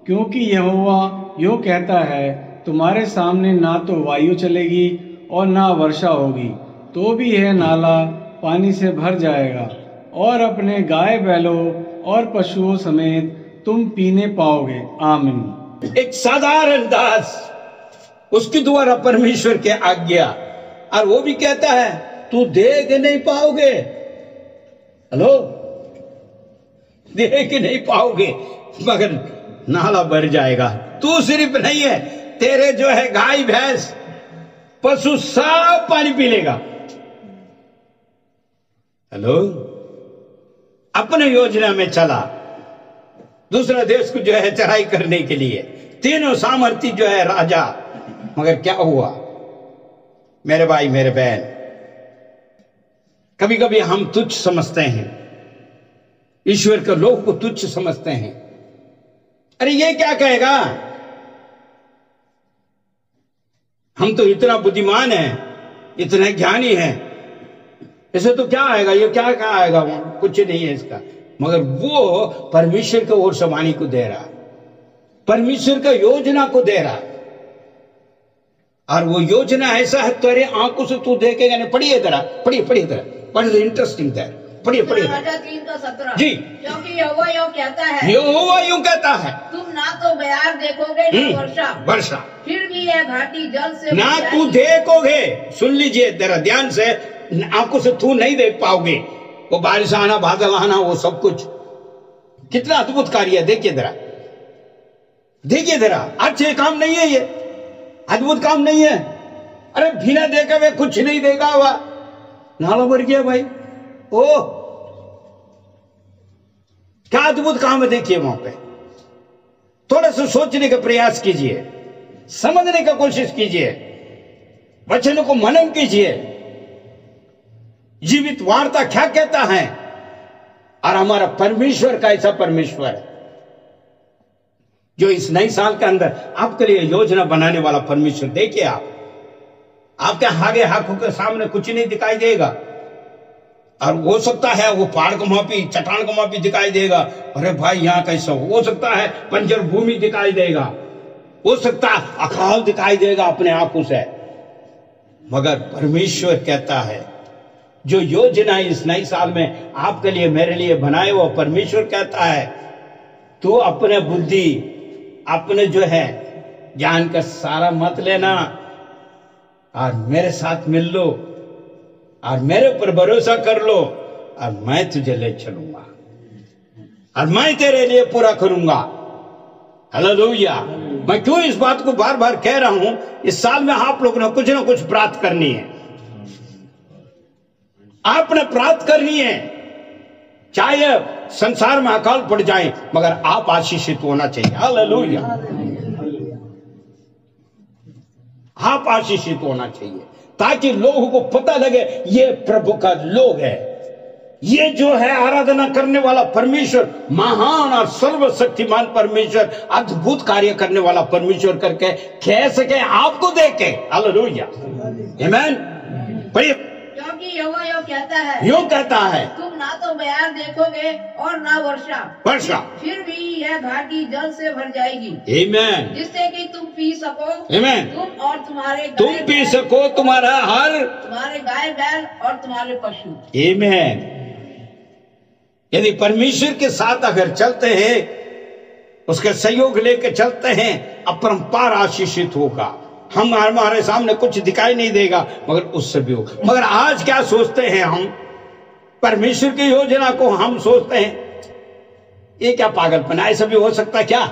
क्योंकि यहोवा यो कहता है, तुम्हारे सामने ना तो वायु चलेगी और ना वर्षा होगी, तो भी यह नाला पानी से भर जाएगा, और अपने गाय बैलों और पशुओं समेत तुम पीने पाओगे। आमीन। एक साधारण दास, उसके द्वारा परमेश्वर के आज्ञा, और वो भी कहता है तू देख नहीं पाओगे। हेलो, देख नहीं पाओगे, मगर नाला भर जाएगा। तू सिर्फ नहीं है, तेरे जो है गाय भैंस पशु सब पानी पी लेगा। हेलो, अपने योजना में चला दूसरा देश को जो है चढ़ाई करने के लिए, तीनों सामर्थ्य जो है राजा, मगर क्या हुआ? मेरे भाई, मेरे बहन, कभी कभी हम तुच्छ समझते हैं, ईश्वर के लोग को तुच्छ समझते हैं। अरे ये क्या कहेगा, हम तो इतना बुद्धिमान हैं, इतने ज्ञानी हैं, इसे तो क्या आएगा, ये क्या आएगा, कुछ नहीं है इसका। मगर वो परमेश्वर के ओर से वाणी को दे रहा, परमेश्वर का योजना को दे रहा, और वो योजना ऐसा है तेरे आंखों से तू देखेगा नहीं। पढ़िए जरा, पढ़िए जरा, पढ़ इंटरेस्टिंग है, पढ़िए 3:17 जी। क्योंकि यहोवा यूं कहता है, यहोवा यूं कहता है, तुम ना तो बयार देखोगे न वर्षा, फिर भी यह घाटी जल से ना तू देखोगे। सुन लीजिए जरा ध्यान से, आंखों से तू नहीं देख पाओगे, वो बारिश आना, बादल आना, वो सब कुछ कितना अद्भुत कार्य है। देखिए जरा, देखिए जरा, अच्छे काम नहीं है ये, अद्भुत काम नहीं है। अरे बिना देखा हुए कुछ नहीं देखा हुआ, नाला भर गया भाई। ओह, क्या अद्भुत काम है। देखिए वहां पे थोड़ा सा सोचने का प्रयास कीजिए, समझने का कोशिश कीजिए, वचनों को मनन कीजिए, जीवित वार्ता क्या कहता है, और हमारा परमेश्वर का ऐसा परमेश्वर है जो इस नए साल के अंदर आपके लिए योजना बनाने वाला परमेश्वर। देखिए आप, आपके आगे आंखों के सामने कुछ नहीं दिखाई देगा, और हो सकता है वो पहाड़ को मापी, चट्टान को मापी दिखाई देगा, अरे भाई यहां कैसा हो सकता है, बंजर भूमि दिखाई देगा, हो सकता है अकाल दिखाई देगा अपने आंखों से, मगर परमेश्वर कहता है जो योजना इस नए साल में आपके लिए, मेरे लिए बनाए, वो परमेश्वर कहता है तू अपने बुद्धि, अपने जो है ज्ञान का सारा मत लेना, और मेरे साथ मिल लो, और मेरे ऊपर भरोसा कर लो, और मैं तुझे ले चलूंगा, और मैं तेरे लिए पूरा करूंगा। हालेलुया। मैं क्यों इस बात को बार बार कह रहा हूं, इस साल में आप लोगों ने कुछ ना कुछ प्राप्त करनी है, आपने प्राप्त करनी है, चाहे संसार में अकाल पड़ जाए, मगर आप आशीषित होना चाहिए। हालेलुया। आप आशीषित होना चाहिए, ताकि लोगों को पता लगे ये प्रभु का लोग है, ये जो है आराधना करने वाला परमेश्वर, महान और सर्वशक्तिमान परमेश्वर, अद्भुत कार्य करने वाला परमेश्वर करके कह सके आपको देख के। हालेलुया, आमीन। पढ़िए। क्योंकि यहोवा यूं कहता है तुम ना तो बयार देखोगे और ना वर्षा, फिर भी यह घाटी जल से भर जाएगी, आमीन, जिससे कि तुम पी सको, आमीन, तुम और तुम्हारे तुम पी सको, तुम्हारा हर, तुम्हारे गाय बैल और तुम्हारे पशु। आमीन। यदि परमेश्वर के साथ अगर चलते हैं, उसके सहयोग लेके चलते हैं, अपरंपार आशीषित होगा। हमारे सामने कुछ दिखाई नहीं देगा, मगर उससे भी होगा। मगर आज क्या सोचते हैं हम, परमेश्वर की योजना को हम सोचते हैं ये क्या पागलपना, ऐसा भी हो सकता है क्या?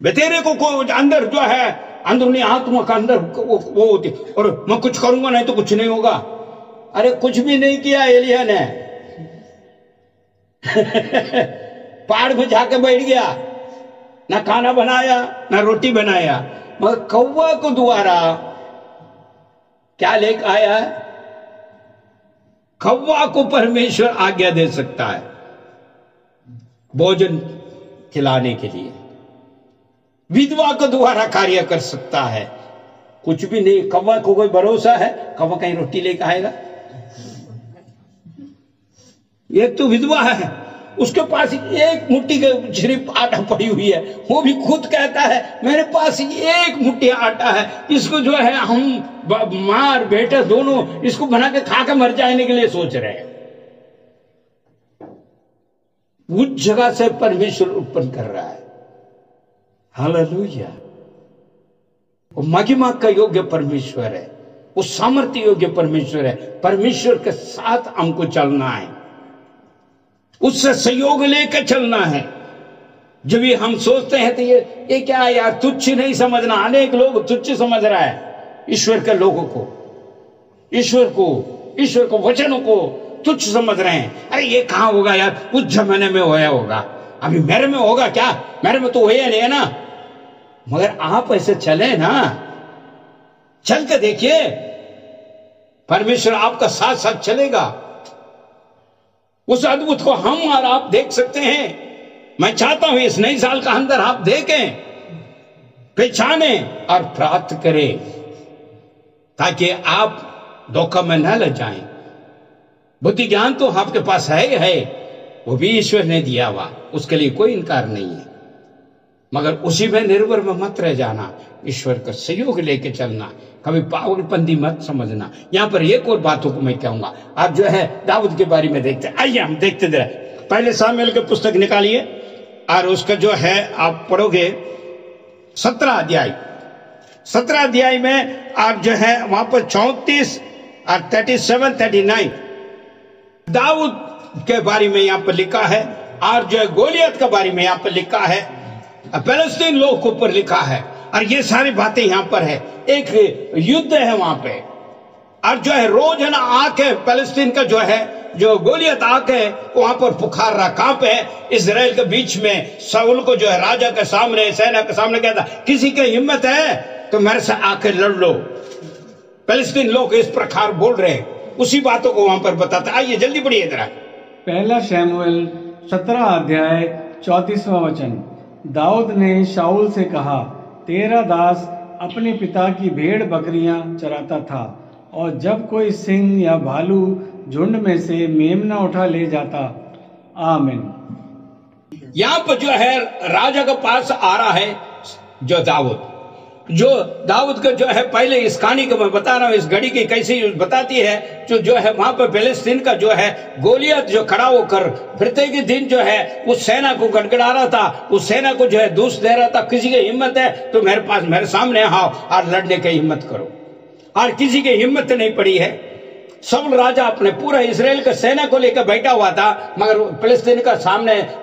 बेतेरे को अंदर जो है अंदरूनी आत्मा का अंदर वो होती, और मैं कुछ करूंगा नहीं तो कुछ नहीं होगा। अरे कुछ भी नहीं किया एलिया ने पहाड़ में जाके बैठ गया, ना खाना बनाया ना रोटी बनाया, मगर कौवा को द्वारा क्या लेकर आया है? कौवा को परमेश्वर आज्ञा दे सकता है भोजन खिलाने के लिए, विधवा को द्वारा कार्य कर सकता है। कुछ भी नहीं, कौवा को कोई भरोसा है? कौवा कहीं रोटी लेकर आएगा? ये तो विधवा है, उसके पास एक मुट्ठी के सिर्फ आटा पड़ी हुई है, वो भी खुद कहता है मेरे पास एक मुट्ठी आटा है, इसको जो है हम मार बेटे दोनों इसको बना के खा के मर जाने के लिए सोच रहे हैं। उस जगह से परमेश्वर उत्पन्न कर रहा है। हालेलुया। वो महिमा का योग्य परमेश्वर है, वो सामर्थ्य योग्य परमेश्वर है। परमेश्वर के साथ हमको चलना है, उससे सहयोग लेकर चलना है। जब भी हम सोचते हैं तो ये क्या है यार, तुच्छ नहीं समझना। अनेक लोग तुच्छ समझ रहा है ईश्वर के लोगों को, ईश्वर को वचनों को तुच्छ समझ रहे हैं। अरे ये कहां होगा यार, उस जमाने में होया होगा, अभी मेरे में होगा क्या? मेरे में तो होया नहीं है ना। मगर आप ऐसे चले ना, चल के देखिए, परमेश्वर आपका साथ साथ चलेगा। उस अद्भुत को हम और आप देख सकते हैं। मैं चाहता हूं इस नई साल का अंदर आप देखें, पहचाने और प्राप्त करें, ताकि आप धोखा में न लग जाएं। बुद्धि ज्ञान तो आपके पास है, वो भी ईश्वर ने दिया हुआ, उसके लिए कोई इनकार नहीं है। मगर उसी में निर्भर में मत रह जाना, ईश्वर का सहयोग लेके चलना, कभी पागलपंती मत समझना। यहां पर एक और बातों को मैं कहूंगा, आप जो है दाऊद के बारे में देखते, आइए हम देखते रहे। पहले सामुएल की पुस्तक निकालिए और उसका जो है आप पढ़ोगे 17 अध्याय में आप जो है वहां पर 34 और 37, 39 दाऊद के बारे में यहां पर लिखा है, और जो है गोलियत के बारे में यहां पर लिखा है, फिलिस्तीन लोग के ऊपर लिखा है, और ये सारी बातें यहां पर है। एक युद्ध है वहां पे, और जो है रोज है ना आके फिलिस्तीन का जो है जो गोलियत आके वहां पर पुकार रहा। कहां पे? इजराइल के बीच में शाऊल को जो है राजा के सामने, सेना के सामने कहता, किसी की हिम्मत है तो मेरे से आके लड़ लो। फिलिस्तीन लोग इस प्रकार बोल रहे हैं, उसी बातों को वहां पर बताता। आइए जल्दी पढ़िए जरा। पहला शमूएल 17 अध्याय 34वां वचन। दाऊद ने शाऊल से कहा, तेरा दास अपने पिता की भेड़ बकरियां चराता था, और जब कोई सिंह या भालू झुंड में से मेमना उठा ले जाता। आमीन। यहाँ पर जो है राजा के पास आ रहा है जो दाऊद का जो है, पहले इस कहानी को मैं बता रहा हूँ, इस घड़ी की कैसी बताती है। जो है वहां पर फिलिस्तीन का जो है गोलियत जो खड़ा होकर प्रत्येक दिन जो है उस सेना को गड़गड़ा रहा था, उस सेना को जो है दोष दे रहा था, किसी की हिम्मत है तो मेरे सामने आओ और लड़ने की हिम्मत करो। और किसी की हिम्मत नहीं पड़ी है। सब राजा अपने पूरा इजराइल का सेना को लेकर बैठा हुआ था, मगर फिलिस्तीन का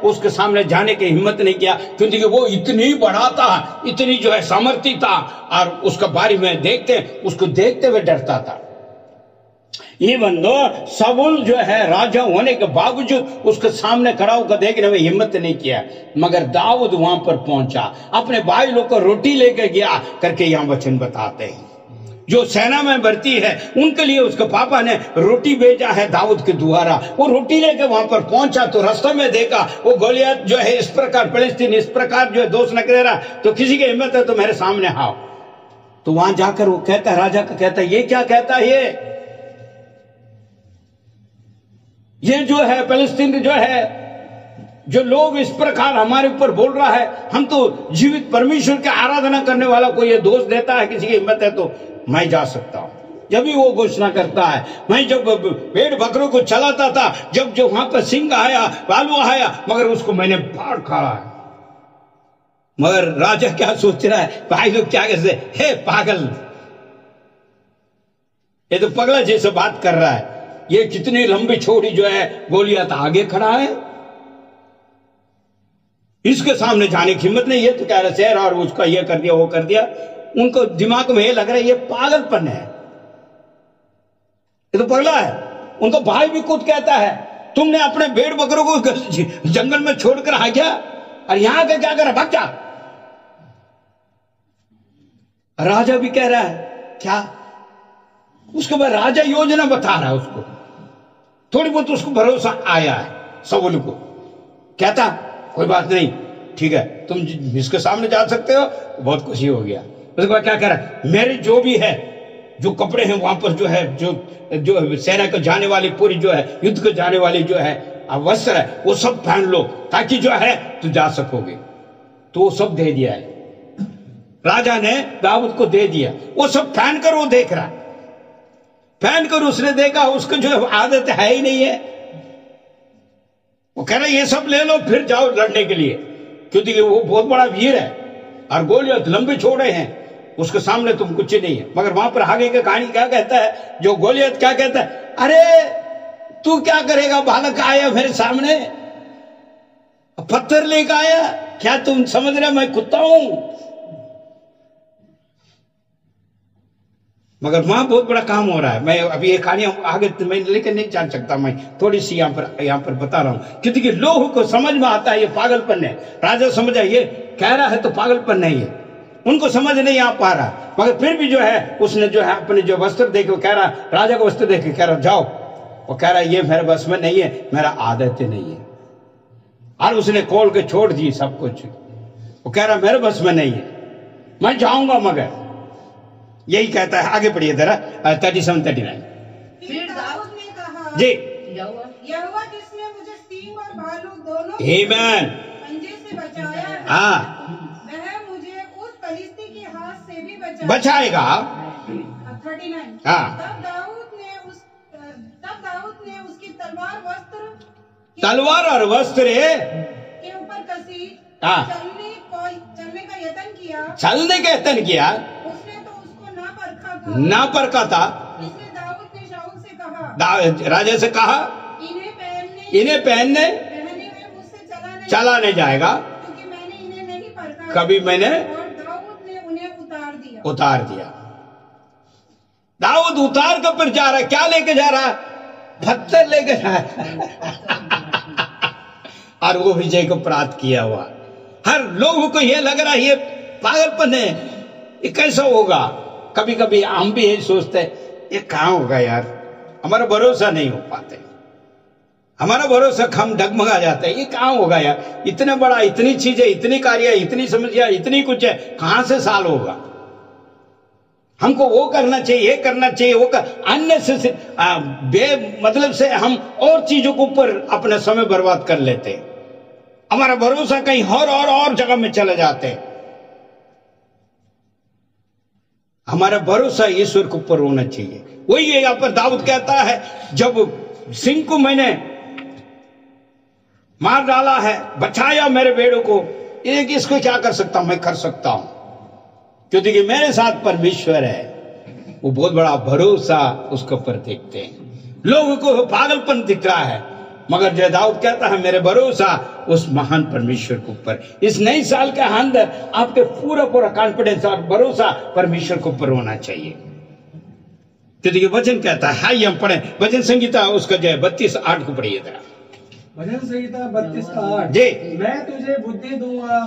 उसके सामने जाने की हिम्मत नहीं किया, क्योंकि वो इतनी बड़ा था, इतनी जो है सामर्थ्य था, और उसका बारे में उसको देखते हुए डरता था। ये बंदो शाऊल जो है राजा होने के बावजूद उसके सामने खड़ा होकर देखने में हिम्मत नहीं किया, मगर दाऊद वहां पर पहुंचा, अपने भाई लोग को रोटी लेकर गया करके यहाँ वचन बताते हैं। जो सेना में भर्ती है, उनके लिए उसके पापा ने रोटी भेजा है दाऊद के द्वारा। वो रोटी लेकर वहां पर पहुंचा तो रास्ते में देखा वो गोलियत जो है इस प्रकार, फिलिस्तीन इस प्रकार जो है दोष न दे रहा, तो किसी की हिम्मत है तो मेरे सामने आओ। तो वहां जाकर वो कहता है, राजा का कहता है, ये क्या कहता है, ये जो है फिलिस्तीन जो है, जो लोग इस प्रकार हमारे ऊपर बोल रहा है, हम तो जीवित परमेश्वर की आराधना करने वाला को ये दोष देता है, किसी की हिम्मत है तो मैं जा सकता हूं। जब भी वो घोषणा करता है, मैं जब भेड़ बकरों को चलाता था, जब जो वहां पर सिंह आया, भालू आया, मगर उसको मैंने फाड़ खाया है। मगर राजा क्या सोच रहा है, भाई लोग क्या कहते, हे पागल, ये तो पगला जैसे बात कर रहा है, ये कितनी लंबी छोड़ी जो है गोलियत आगे खड़ा है, इसके सामने जाने की हिम्मत नहीं। ये तो कह रहा शहर और उसका ये कर दिया वो कर दिया। उनको दिमाग में ये लग रहा है ये पागलपन है, ये तो पगला है। उनका भाई भी खुद कहता है, तुमने अपने भेड़ बकरों को जंगल में छोड़कर आ गया और यहां के क्या कर, भाग जा। राजा भी कह रहा है क्या, उसके बाद राजा योजना बता रहा है उसको, थोड़ी बहुत उसको भरोसा आया है। शाऊल को कहता कोई बात नहीं, ठीक है, तुम इसके सामने जा सकते हो, बहुत खुशी हो गया। उसके बाद क्या कह रहा है, मेरे जो भी है, जो कपड़े हैं वहां पर जो है, जो सेना को जाने वाली पूरी जो है, युद्ध को जाने वाली जो है वस्त्र है, वो सब पहन लो ताकि जो है तू जा सकोगे। तो वो सब दे दिया है, राजा ने दाऊद को दे दिया। वो सब पहन कर वो देख रहा, पहन कर उसने देखा उसको जो आदत है ही नहीं है। वो कह रहा ये सब ले लो फिर जाओ लड़ने के लिए, क्योंकि वो बहुत बड़ा वीर है और गोलियत लंबे छोड़े हैं, उसके सामने तुम कुछ नहीं है। मगर वहां पर आगे की कहानी क्या कहता है, जो गोलियत क्या कहता है, अरे तू क्या करेगा, बालक आया मेरे सामने पत्थर लेकर आया, क्या तुम समझ रहे मैं कुत्ता हूं। मगर वहां बहुत बड़ा काम हो रहा है। मैं अभी ये कहानियां आगे मैं लेकर नहीं जान सकता, मैं थोड़ी सी यहाँ पर बता रहा हूं, क्योंकि लोगों को समझ में आता है ये पागलपन है। राजा समझा ये कह रहा है तो पागलपन नहीं है, उनको समझ नहीं आ पा रहा। मगर फिर भी जो है उसने जो है अपने जो वस्त्र देखे, कह रहा राजा को वस्त्र देखे कह रहा जाओ, वो कह रहा ये मेरे बस में नहीं है, मेरा आदत नहीं है, और उसने खोल के छोड़ दी सब कुछ। वो कह रहा मेरे बस में नहीं है, मैं जाऊंगा। मगर यही कहता है, आगे पढ़िए जरा 37-39। फिर दाऊद ने कहा, जी यहोवा जिसने मुझे सिंह और भालू दोनों आमीन पंजे से बचाया है, वह मुझे उस फलिस्ती के हाथ से भी बचाएगा। 39। हाँ। तब दाऊद ने उसकी तलवार और वस्त्र के ऊपर कसी, हाँ, चलने का यत्न किया, चलने का यत्न किया। उसने तो उसको ना परखा था। इसलिए दाऊद ने शाऊल से कहा, राजा से कहा, इन्हें पहनने चला नहीं जाएगा, क्योंकि मैंने इन्हें नहीं परखा कभी मैंने। और दाऊद ने उन्हें उतार दिया। दाऊद उतार कर फिर जा रहा है, क्या लेके जा रहा है, पत्थर लेके जा रहा और वो विजय को प्राप्त किया हुआ। हर लोगों को यह लग रहा है ये पागलपन है, ये कैसा होगा। कभी कभी हम भी यही सोचते हैं ये कहां होगा यार, हमारा भरोसा नहीं हो पाते, हमारा भरोसा हम डगमगा जाते हैं, ये कहां होगा यार, इतना बड़ा, इतनी चीजें, इतनी कार्य, इतनी समस्या, इतनी कुछ है, कहां से साल होगा। हमको वो करना चाहिए, ये करना चाहिए, वो अन्य से मतलब से हम और चीजों के ऊपर अपना समय बर्बाद कर लेते हैं, हमारा भरोसा कहीं और जगह में चले जाते हैं। हमारा भरोसा ईश्वर के ऊपर होना चाहिए। वही यहाँ पर दाऊद कहता है, जब सिंह को मैंने मार डाला है, बचाया मेरे भेड़ों को, एक इसको क्या कर सकता हूं, मैं कर सकता हूं, क्योंकि मेरे साथ परमेश्वर है। वो बहुत बड़ा भरोसा उसके ऊपर देखते हैं। लोगों को पागलपन दिख रहा है, मगर जय दाऊद कहता है मेरे भरोसा उस महान परमेश्वर के ऊपर। इस नई साल के अंदर आपके पूरा कॉन्फिडेंस और भरोसा परमेश्वर के ऊपर होना चाहिए। क्योंकि वचन कहता है, हम पढ़े भजन संगीता उसका जय 32:8 को पढ़िए जरा। भजन संहिता 32:8। जी, मैं तुझे बुद्धि दूंगा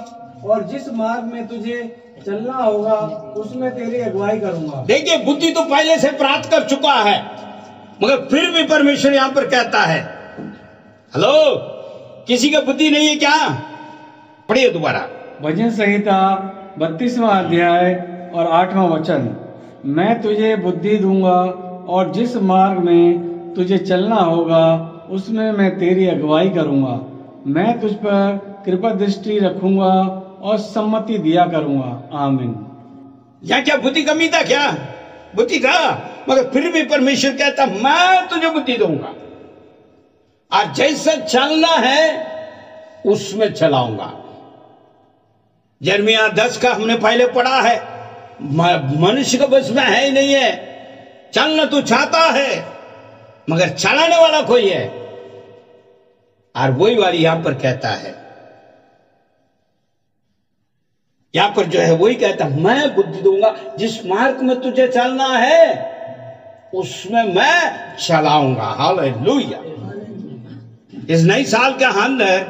और जिस मार्ग में तुझे चलना होगा उसमें तेरी अगुवाई करूंगा। देखिए, बुद्धि तो पहले से प्राप्त कर चुका है, मगर फिर भी परमेश्वर यहां पर कहता है, हेलो, किसी का बुद्धि नहीं है क्या? पढ़िए दोबारा। भजन संहिता 32वां अध्याय और 8वां वचन। मैं तुझे बुद्धि दूंगा और जिस मार्ग में तुझे चलना होगा उसमें मैं तेरी अगुवाई करूंगा। मैं तुझ पर कृपा दृष्टि रखूंगा और सम्मति दिया करूंगा। आमीन। यहाँ क्या बुद्धि कमी था? क्या बुद्धि था, मगर फिर भी परमेश्वर कहता मैं तुझे बुद्धि दूंगा और जैसा चलना है उसमें चलाऊंगा। यिर्मयाह 10 का हमने पहले पढ़ा है, मनुष्य का बस में है ही नहीं है, चलना तो चाहता है मगर चलाने वाला कोई है। और वही वाली यहां पर कहता है, यहां पर जो है वही कहता मैं बुद्धि दूंगा, जिस मार्ग में तुझे चलना है उसमें मैं चलाऊंगा। हालेलुया। इस नई साल के अंदर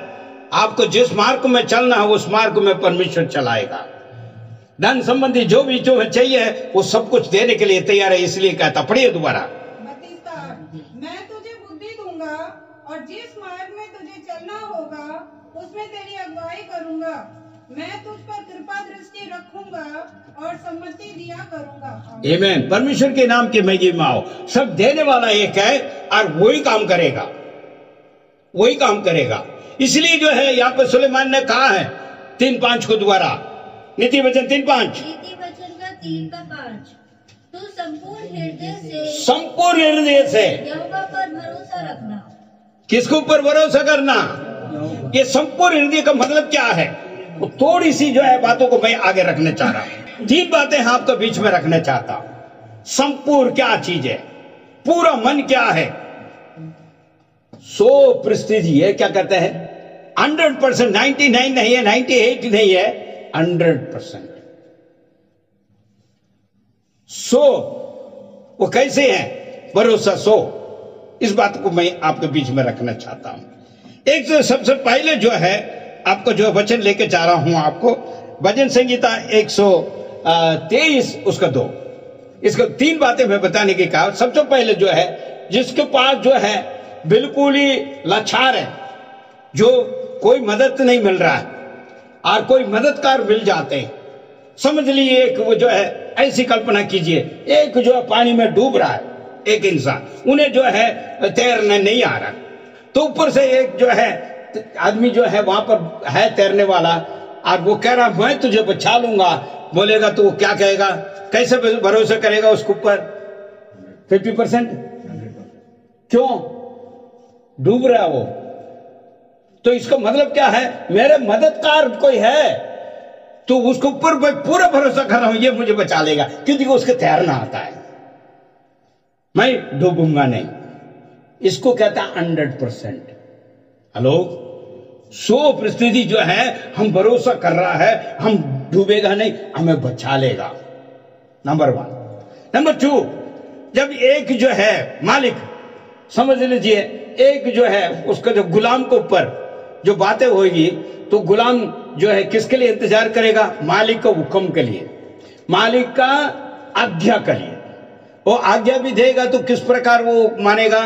आपको जिस मार्ग में चलना है उस मार्ग में परमेश्वर चलाएगा। धन संबंधी जो भी जो चाहिए वो सब कुछ देने के लिए तैयार है, इसलिए कहता। पढ़िए दोबारा। मैं तुझे बुद्धि दूंगा और जिस मार्ग में तुझे चलना होगा उसमें तेरी अगुवाई करूंगा। मैं तुझ पर कृपा दृष्टि रखूंगा और सम्मति दिया करूंगा। आमीन। परमेश्वर के नाम की महिमा हो। सब देने वाला एक है और वही काम करेगा, वही काम करेगा। इसलिए जो है यहाँ पर सुलेमान ने कहा है 3:5 को दोबारा, नीति वचन 3:5, नीति वचन का 3:5, तू संपूर्ण हृदय से यहोवा पर भरोसा रखना। किसके ऊपर भरोसा करना? ये संपूर्ण हृदय का मतलब क्या है? वो थोड़ी सी जो है बातों को मैं आगे रखने चाह रहा हूं। 3 बातें आपको बीच में रखने चाहता हूं। संपूर्ण क्या चीज है? पूरा मन क्या है? 100% है, क्या कहते हैं 100%, 99 नहीं है, 98 नहीं है, 100%। 100 वो कैसे है? भरोसा 100। इस बात को मैं आपके बीच में रखना चाहता हूं। एक तो सबसे पहले जो है आपको जो वचन लेके जा रहा हूं आपको, भजन संहिता 123 उसका 2। इसको 3 बातें मैं बताने की कहा। सबसे पहले जो है जिसके पास जो है बिल्कुल ही लाचार है, जो कोई मदद नहीं मिल रहा है और कोई मददगार मिल जाते हैं। समझ लीजिए एक वो जो है, ऐसी कल्पना कीजिए एक जो है पानी में डूब रहा है, एक इंसान, उन्हें जो है तैरने नहीं आ रहा, तो ऊपर से एक जो है आदमी जो है वहां पर है तैरने वाला और वो कह रहा मैं तुझे बचा लूंगा। बोलेगा तो वो क्या कहेगा? कैसे भरोसा करेगा उसके ऊपर? 50%। क्यों? डूब रहा वो। तो इसका मतलब क्या है? मेरे मददगार कोई है तो उसके ऊपर मैं पूरा भरोसा कर रहा हूं, ये मुझे बचा लेगा, क्योंकि उसको तैरना आता है, मैं डूबूंगा नहीं। इसको कहता है 100%। हेलो, 100% जो है हम भरोसा कर रहा है, हम डूबेगा नहीं, हमें बचा लेगा। नंबर 1। नंबर 2, जब एक जो है मालिक, समझ लीजिए एक जो है उसका जो गुलाम के ऊपर जो बातें होगी, तो गुलाम जो है किसके लिए इंतजार करेगा? मालिक का हुक्म के लिए, मालिक का आज्ञा के लिए। वो आज्ञा भी देगा तो किस प्रकार वो मानेगा?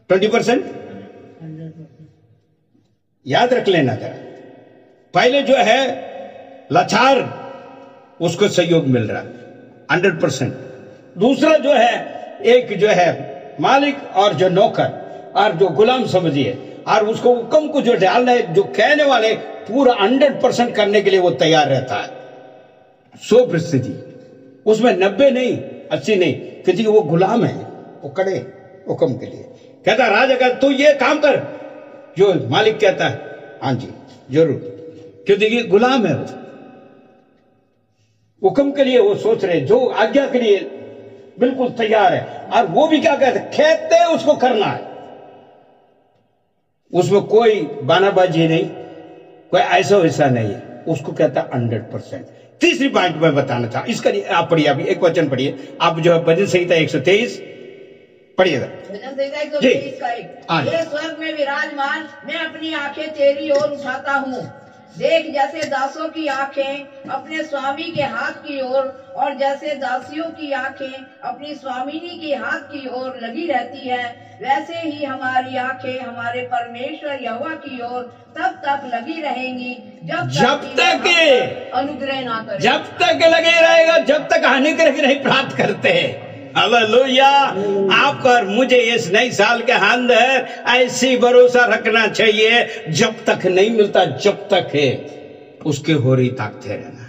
20%। याद रख लेना जरा। पहले जो है लाचार, उसको सहयोग मिल रहा 100%। दूसरा जो है एक जो है मालिक और जो नौकर और जो गुलाम समझिए, और उसको हुक्म को जो डालना है, जो कहने वाले पूरा 100% करने के लिए वो तैयार रहता है। 100%, उसमें 90 नहीं, 80 नहीं, क्योंकि वो गुलाम है, वो कड़े हुक्म के लिए कहता राजा का तू ये काम कर, जो मालिक कहता है हाँ जी जरूर, क्योंकि गुलाम है वो। हुक्म के लिए वो सोच रहे, जो आज्ञा के लिए बिल्कुल तैयार है। और वो भी क्या कहते, कहते हैं उसको करना है, उसमें कोई बानाबाजी नहीं, कोई ऐसा वैसा नहीं है, उसको कहता 100%। तीसरी पॉइंट मैं बताना चाहूं, इसका आप पढ़िए, अभी एक वचन पढ़िए आप, जो है भजन संहिता 123 पढ़िएगा। ये स्वर्ग में विराजमान, मैं अपनी आंखें तेरी ओर उठाता हूँ, देख, जैसे दासों की आंखें अपने स्वामी के हाथ की ओर और जैसे दासियों की आंखें अपनी स्वामिनी के हाथ की ओर लगी रहती है, वैसे ही हमारी आंखें हमारे परमेश्वर यहोवा की ओर तब तक लगी रहेंगी जब तक अनुग्रह ना करे। जब तक लगे रहेगा, जब तक अनुग्रह नहीं प्राप्त करते हैं। हालेलुया। आपको और मुझे इस नए साल के अंदर ऐसी भरोसा रखना चाहिए, जब तक नहीं मिलता, जब तक है उसके होरी ताकते रहना,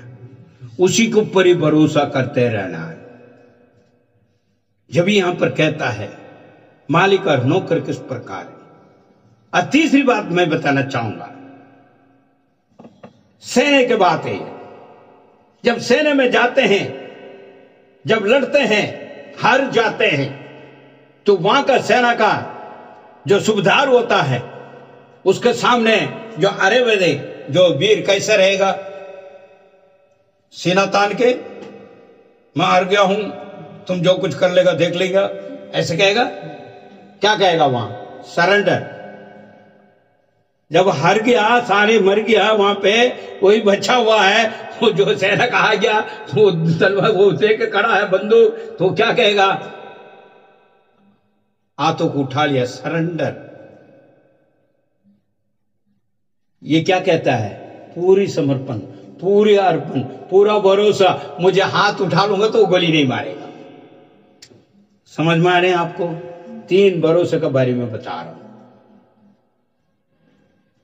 उसी के ऊपर ही भरोसा करते रहना। जब यहां पर कहता है मालिक और नौकर किस प्रकार है। और तीसरी बात मैं बताना चाहूंगा, सेना की बात है। जब सेना में जाते हैं, जब लड़ते हैं, हार जाते हैं, तो वहां का सेना का जो सूबेदार होता है, उसके सामने जो अरे वेदे जो वीर कैसा रहेगा, सीना तान के मैं हार गया हूं, तुम जो कुछ कर लेगा देख लेगा, ऐसे कहेगा। क्या कहेगा वहां? सरेंडर। जब हार गया, सारे मर गया, वहां पे कोई बचा हुआ है, वो जो सेना कहा गया, वो तलवार वो देख खड़ा है बंदूक, तो क्या कहेगा? हाथों को उठा लिया, सरेंडर। ये क्या कहता है? पूरी समर्पण, पूरी अर्पण, पूरा भरोसा। मुझे हाथ उठा लूंगा तो वो गोली नहीं मारेगा। समझ में आ रहे हैं आपको? 3 भरोसे के बारे में बता रहा हूं।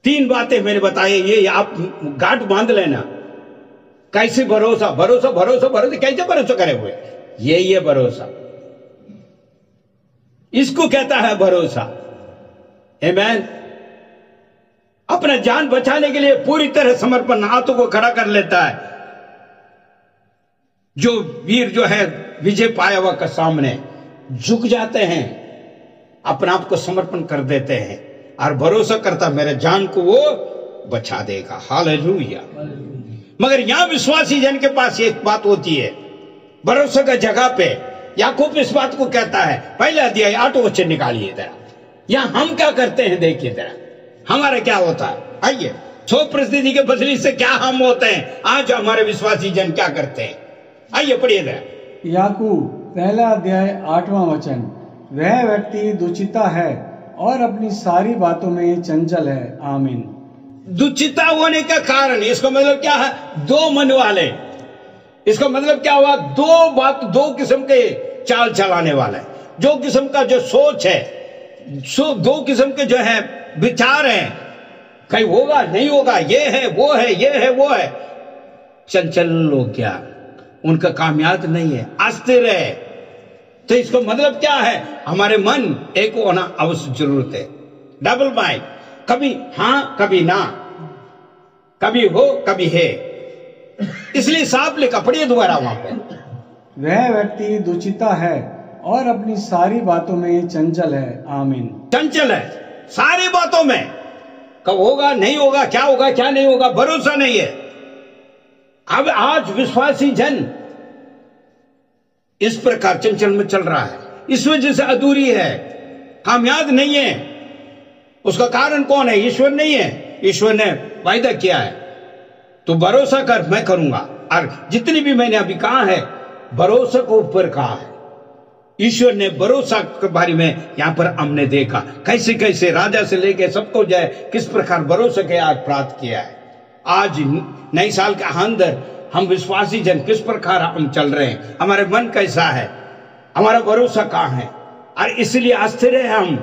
3 बातें मैंने बताई, ये आप गांठ बांध लेना। कैसे भरोसा, भरोसा भरोसा भरोसा, कैसे भरोसा करे हुए? ये भरोसा, इसको कहता है भरोसा। आमीन। अपना जान बचाने के लिए पूरी तरह समर्पण, हाथों को खड़ा कर लेता है। जो वीर जो है विजय पाया हुआ के सामने झुक जाते हैं, अपने आप को समर्पण कर देते हैं और भरोसा करता मेरे जान को वो बचा देगा। हालेलुया। मगर यहां विश्वासी जन के पास एक बात होती है, भरोसा का जगह पे याकूब इस बात को कहता है, पहले अध्याय 8 वचन निकालिए जरा। यहां हम क्या करते हैं देखिए जरा, हमारा क्या होता है। आइए, 100% के बदली से क्या हम होते हैं, आज हमारे विश्वासी जन क्या करते हैं। आइए पढ़िए जरा। याकूब पहला अध्याय 8वां वचन। वह व्यक्ति दुचिता है और अपनी सारी बातों में चंचल है। आमीन। दुचिता होने का कारण, इसका मतलब क्या है? 2 मन वाले। इसका मतलब क्या हुआ? 2 किस्म के चाल चलाने वाला है। जो किस्म का जो सोच है, 2 किस्म के जो है विचार हैं, कहीं होगा नहीं होगा, ये है वो है, ये है वो है। चंचल लोग क्या, उनका कामयाब नहीं है, अस्थिर है। तो इसका मतलब क्या है? हमारे मन एक होना अवश्य जरूरत है। डबल माइंड, कभी हां कभी ना, कभी हो कभी है। इसलिए साफ लिखा, पढ़िए दोबारा वहां पे। वह व्यक्ति दुचिता है और अपनी सारी बातों में चंचल है। आमीन। चंचल है सारी बातों में, कब होगा नहीं होगा, क्या होगा क्या नहीं होगा, भरोसा नहीं है। अब आज विश्वासी जन इस प्रकार चंचल में चल रहा है, इस वजह से अधूरी है, कामयाब नहीं है। उसका कारण कौन है? ईश्वर नहीं है। ईश्वर ने वायदा किया है, तो भरोसा कर, मैं करूंगा। और जितनी भी मैंने अभी कहा है, भरोसा को ऊपर कहा है। ईश्वर ने भरोसा के बारे में यहां पर हमने देखा, कैसे कैसे राजा से लेके सबको जाए किस प्रकार भरोसा के आज प्राप्त किया है। आज नए साल के अंदर हम विश्वासी जन किस प्रकार हम चल रहे हैं, हमारे मन कैसा है, हमारा भरोसा कहां है। और इसलिए अस्थिर है हम।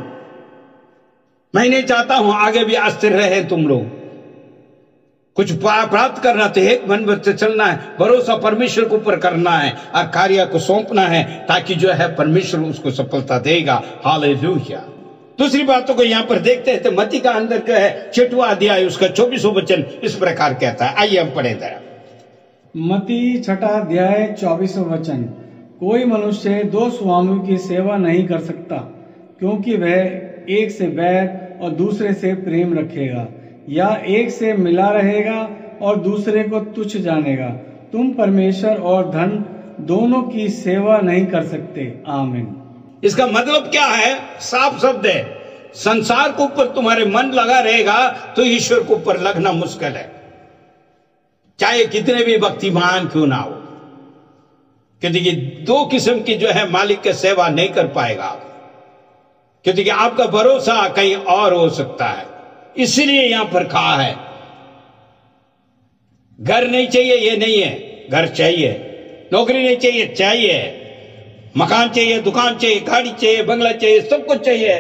मैं नहीं चाहता हूं आगे भी अस्थिर रहे तुम लोग। कुछ प्राप्त करना तो एक मन से चलना है, भरोसा परमेश्वर के ऊपर करना है और कार्य को सौंपना है, ताकि जो है परमेश्वर उसको सफलता देगा। हालेलुया। दूसरी बातों को यहाँ पर देखते हैं तो मत्ती का अंदर क्या है, 6वां अध्याय उसका 24वां वचन इस प्रकार कहता है। आइए हम पढ़े जरा। मत्ती 6 अध्याय 24वां वचन। कोई मनुष्य 2 स्वामियों की सेवा नहीं कर सकता, क्योंकि वह एक से बैर और दूसरे से प्रेम रखेगा, या एक से मिला रहेगा और दूसरे को तुच्छ जानेगा। तुम परमेश्वर और धन दोनों की सेवा नहीं कर सकते। आमीन। इसका मतलब क्या है? साफ शब्द है, संसार के ऊपर तुम्हारे मन लगा रहेगा तो ईश्वर के ऊपर लगना मुश्किल है। चाहे कितने भी भक्तिमान क्यों ना हो। क्योंकि ये दो किस्म की जो है मालिक की सेवा नहीं कर पाएगा, क्योंकि आपका भरोसा कहीं और हो सकता है। इसलिए यहां पर कहा है घर नहीं चाहिए ये नहीं है, घर चाहिए। नौकरी नहीं चाहिए, चाहिए। मकान चाहिए, दुकान चाहिए, गाड़ी चाहिए, बंगला चाहिए, सब कुछ चाहिए,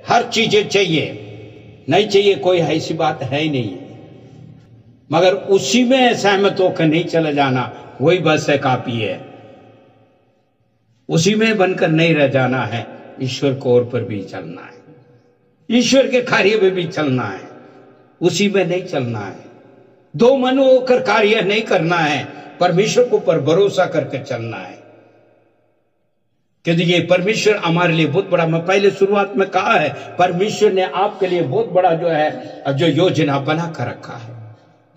हर चीजें चाहिए। नहीं चाहिए कोई ऐसी बात है ही नहीं, मगर उसी में सहमत होकर नहीं चला जाना, वही बस है, काफी है। उसी में बनकर नहीं रह जाना है, ईश्वर को और पर भी चलना है, ईश्वर के कार्य में भी चलना है, उसी में नहीं चलना है। दो मन होकर कार्य नहीं करना है, परमेश्वर को पर भरोसा करके चलना है। क्योंकि ये परमेश्वर हमारे लिए बहुत बड़ा, मैं पहले शुरुआत में कहा है, परमेश्वर ने आपके लिए बहुत बड़ा जो है जो योजना बना कर रखा है।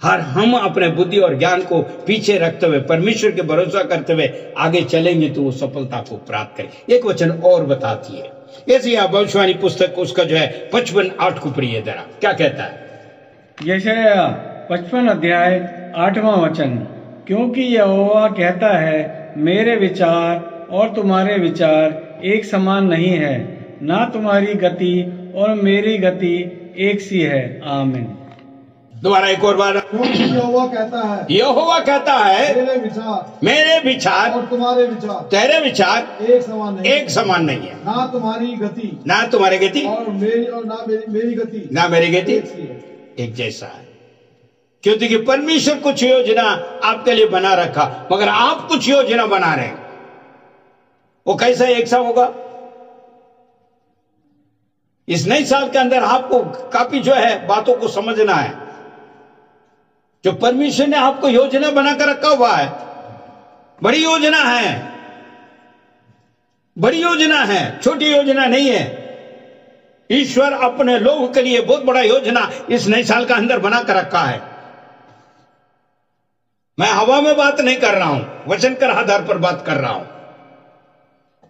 हर हम अपने बुद्धि और ज्ञान को पीछे रखते हुए परमेश्वर के भरोसा करते हुए आगे चलेंगे तो वो सफलता को प्राप्त करें। एक वचन और बताती है, यशायाह भविष्यवाणी पुस्तक उसका जो है 55:8 को पढ़िए जरा, क्या कहता है। यशायाह 55 अध्याय 8वां वचन, क्योंकि यहोवा कहता है, मेरे विचार और तुम्हारे विचार एक समान नहीं है, ना तुम्हारी गति और मेरी गति एक सी है। आमीन। दोबारा एक और बार, यहोवा कहता है, यहोवा कहता है, मेरे विचार और तुम्हारे विचार, तेरे विचार एक समान नहीं है, ना तुम्हारी गति, ना तुम्हारी गति और ना मेरी गति, ना मेरी गति एक जैसा है। क्योंकि परमेश्वर कुछ योजना आपके लिए बना रखा, मगर आप कुछ योजना बना रहे हैं, वो कैसा एक सा होगा। इस नए साल के अंदर आपको काफी जो है बातों को समझना है। जो परमेश्वर ने आपको योजना बनाकर रखा हुआ है, बड़ी योजना है, बड़ी योजना है, छोटी योजना नहीं है। ईश्वर अपने लोगों के लिए बहुत बड़ा योजना इस नए साल का अंदर बनाकर रखा है। मैं हवा में बात नहीं कर रहा हूं, वचन के आधार पर बात कर रहा हूं।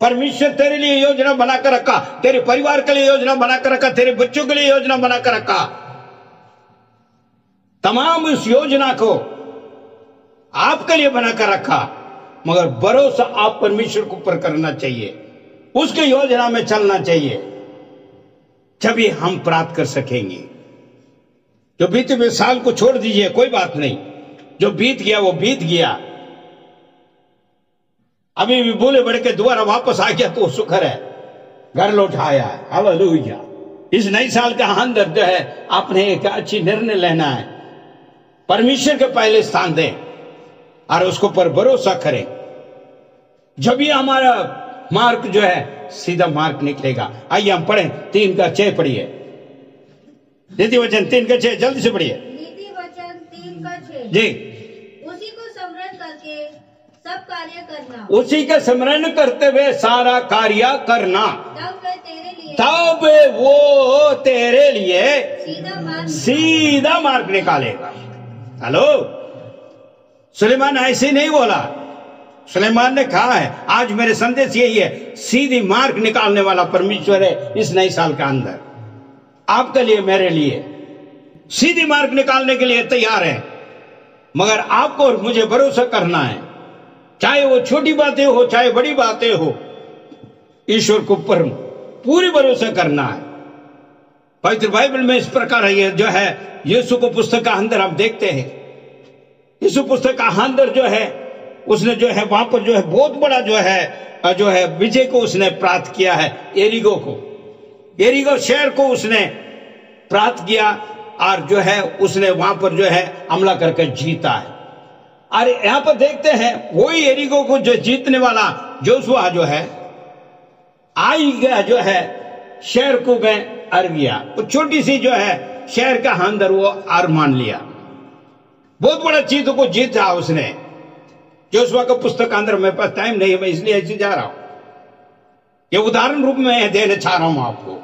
परमेश्वर तेरे लिए योजना बनाकर रखा, तेरे परिवार के लिए योजना बनाकर रखा, तेरे बच्चों के लिए योजना बनाकर रखा। तमाम इस योजना को आपके लिए बनाकर रखा, मगर भरोसा आप परमेश्वर के ऊपर करना चाहिए, उसकी योजना में चलना चाहिए, तभी हम प्राप्त कर सकेंगे। जो बीते हुए साल को छोड़ दीजिए, कोई बात नहीं, जो बीत गया वो बीत गया। अभी भी बोले बढ़ के दोबारा वापस आ गया तो शुक्र है, घर लौट आया है। हालेलुया। इस नए साल का अंदर जो है आपने एक अच्छी निर्णय लेना है, परमेश्वर के पहले स्थान दें और उसको पर भरोसा करें, जब भी हमारा मार्ग जो है सीधा मार्ग निकलेगा। आइए हम पढ़ें 3:6 पढ़िए, नीति वचन 3:6 जल्दी से पढ़िए। नीति वचन 3:6 जी, उसी को स्मरण करके सब कार्य करना, उसी का स्मरण करते हुए सारा कार्य करना, तब वो तेरे लिए सीधा मार्ग निकालेगा। हेलो, सुलेमान ऐसे नहीं बोला। सुलेमान ने कहा है, आज मेरे संदेश यही है, सीधी मार्ग निकालने वाला परमेश्वर है इस नए साल के अंदर, आपके लिए मेरे लिए सीधी मार्ग निकालने के लिए तैयार है। मगर आपको और मुझे भरोसा करना है, चाहे वो छोटी बातें हो चाहे बड़ी बातें हो, ईश्वर को पर पूरी भरोसा करना है। पवित्र बाइबल में इस प्रकार है, ये जो है यीशु को पुस्तक का अंदर हम देखते हैं, यीशु पुस्तक का अंदर जो है उसने जो है वहां पर जो है बहुत बड़ा जो है विजय को उसने प्राप्त किया है। एरिगो शहर को उसने प्राप्त किया और जो है उसने वहां पर जो है हमला करके जीता है। और यहां पर देखते हैं वही एरिगो को जो जीतने वाला जोशुआ जो है आई गया, जो है शहर को गए अर गया, वो छोटी सी जो है शहर का अंदर वो आर मान लिया, बहुत बड़ा चीजों को जीता उसने। जोशुआ का पुस्तक अंदर मेरे पास टाइम नहीं है, मैं इसलिए ऐसे जा रहा हूं, ये उदाहरण रूप में देना चाह रहा हूं आपको।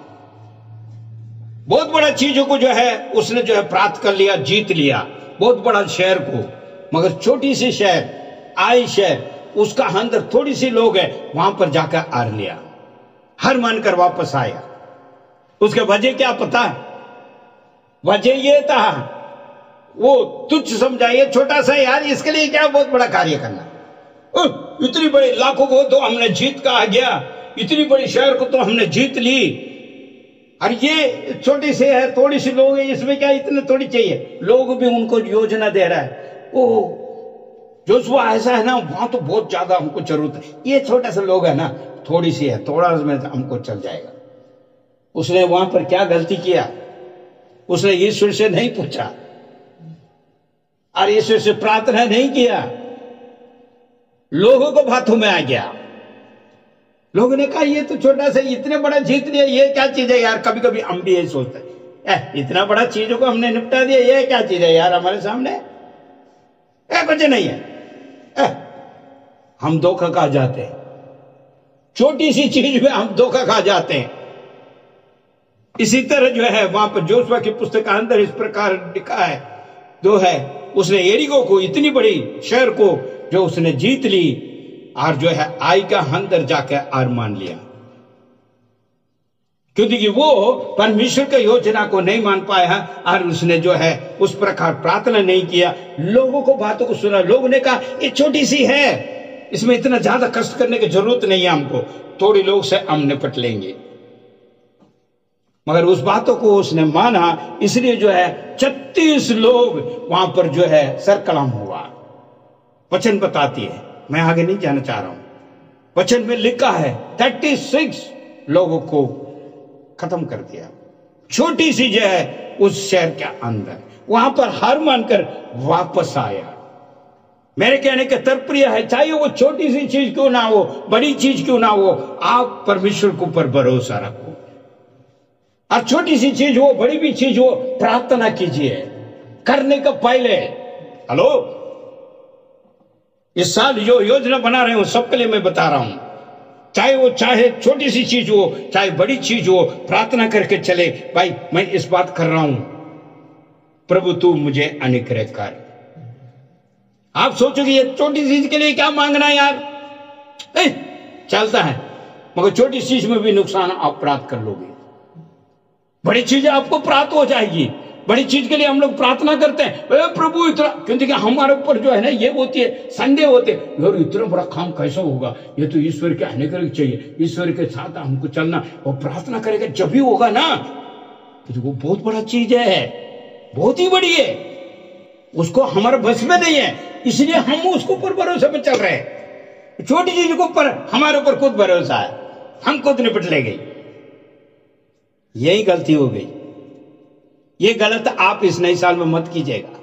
बहुत बड़ा चीजों को जो है उसने जो है प्राप्त कर लिया, जीत लिया बहुत बड़ा शहर को, मगर छोटी सी शहर आई शहर, उसका अंदर थोड़ी सी लोग है, वहां पर जाकर हार लिया, हार मानकर वापस आया। उसके वजह क्या पता है? वजह ये था, वो तुच्छ समझा, ये छोटा सा यार, इसके लिए क्या बहुत बड़ा कार्य करना। इतनी बड़ी लाखों को तो हमने जीत का आ गया, इतनी बड़ी शहर को तो हमने जीत ली, और ये छोटी से है, थोड़ी सी लोग है, इसमें क्या इतने थोड़ी चाहिए। लोग भी उनको योजना दे रहा है, वो जोशुआ ऐसा है ना, वहां तो बहुत ज्यादा हमको जरूरत है, ये छोटा सा लोग है ना, थोड़ी सी है, थोड़ा में हमको चल जाएगा। उसने वहां पर क्या गलती किया? उसने ईश्वर से नहीं पूछा और ईश्वर से प्रार्थना नहीं किया, लोगों को बातों में आ गया। लोगों ने कहा ये तो छोटा सा, इतने बड़ा जीत लिया, ये क्या चीज है यार। कभी कभी हम भी यही सोचते हैं, इतना बड़ा चीजों को हमने निपटा दिया, ये क्या चीज है यार हमारे सामने, कुछ नहीं है। हम धोखा खा जाते हैं, छोटी सी चीज में हम धोखा खा जाते हैं। इसी तरह जो है वहां पर जोशुआ की पुस्तक के अंदर इस प्रकार लिखा है, जो है उसने यरीको को, इतनी बड़ी शहर को जो उसने जीत ली, और जो है आई का अंदर जाकर हार मान लिया, क्योंकि वो परमेश्वर के योजना को नहीं मान पाया, और उसने जो है उस प्रकार प्रार्थना नहीं किया, लोगों को बातों को सुना। लोगों ने कहा ये छोटी सी है, इसमें इतना ज्यादा कष्ट करने की जरूरत नहीं है, हमको थोड़ी लोग से हम निपट लेंगे। मगर उस बातों को उसने माना, इसलिए जो है 36 लोग वहां पर जो है सरकलाम हुआ। वचन बताती है, मैं आगे नहीं जाना चाह रहा हूं, वचन में लिखा है 36 लोगों को खत्म कर दिया, छोटी सी जो है उस शहर के अंदर। वहां पर हार मानकर वापस आया। मेरे कहने का तात्पर्य है, चाहे वो छोटी सी चीज क्यों ना हो, बड़ी चीज क्यों ना हो, आप परमेश्वर के ऊपर भरोसा रखो। और छोटी सी चीज हो, बड़ी भी चीज हो, प्रार्थना कीजिए करने का पहले। हेलो, इस साल जो योजना बना रहे हो सबके लिए मैं बता रहा हूं, चाहे छोटी सी चीज हो, चाहे बड़ी चीज हो, प्रार्थना करके चले। भाई मैं इस बात कर रहा हूं, प्रभु तू मुझे अनुग्रह कर। आप सोचोगे ये छोटी चीज के लिए क्या मांगना है यार, चलता है, मगर छोटी चीज में भी नुकसान आप प्राप्त कर लोगे, बड़ी चीजें आपको प्राप्त हो जाएगी। बड़ी चीज के लिए हम लोग प्रार्थना करते हैं, प्रभु इतना, क्योंकि हमारे ऊपर जो है ना ये होती है, संदेह होते यार इतना बड़ा काम कैसा होगा, ये तो ईश्वर के अनुग्रह चाहिए, ईश्वर के साथ हमको चलना, और प्रार्थना करेगा जब भी होगा ना, तो वो बहुत बड़ा चीज है, बहुत ही बड़ी है, उसको हमारे बस में नहीं है, इसलिए हम उसके ऊपर भरोसे में चल रहे हैं। छोटी चीज के ऊपर हमारे ऊपर खुद भरोसा है, हम खुद निपट ले गई। यही गलती हो गई, ये गलत आप इस नए साल में मत कीजिएगा।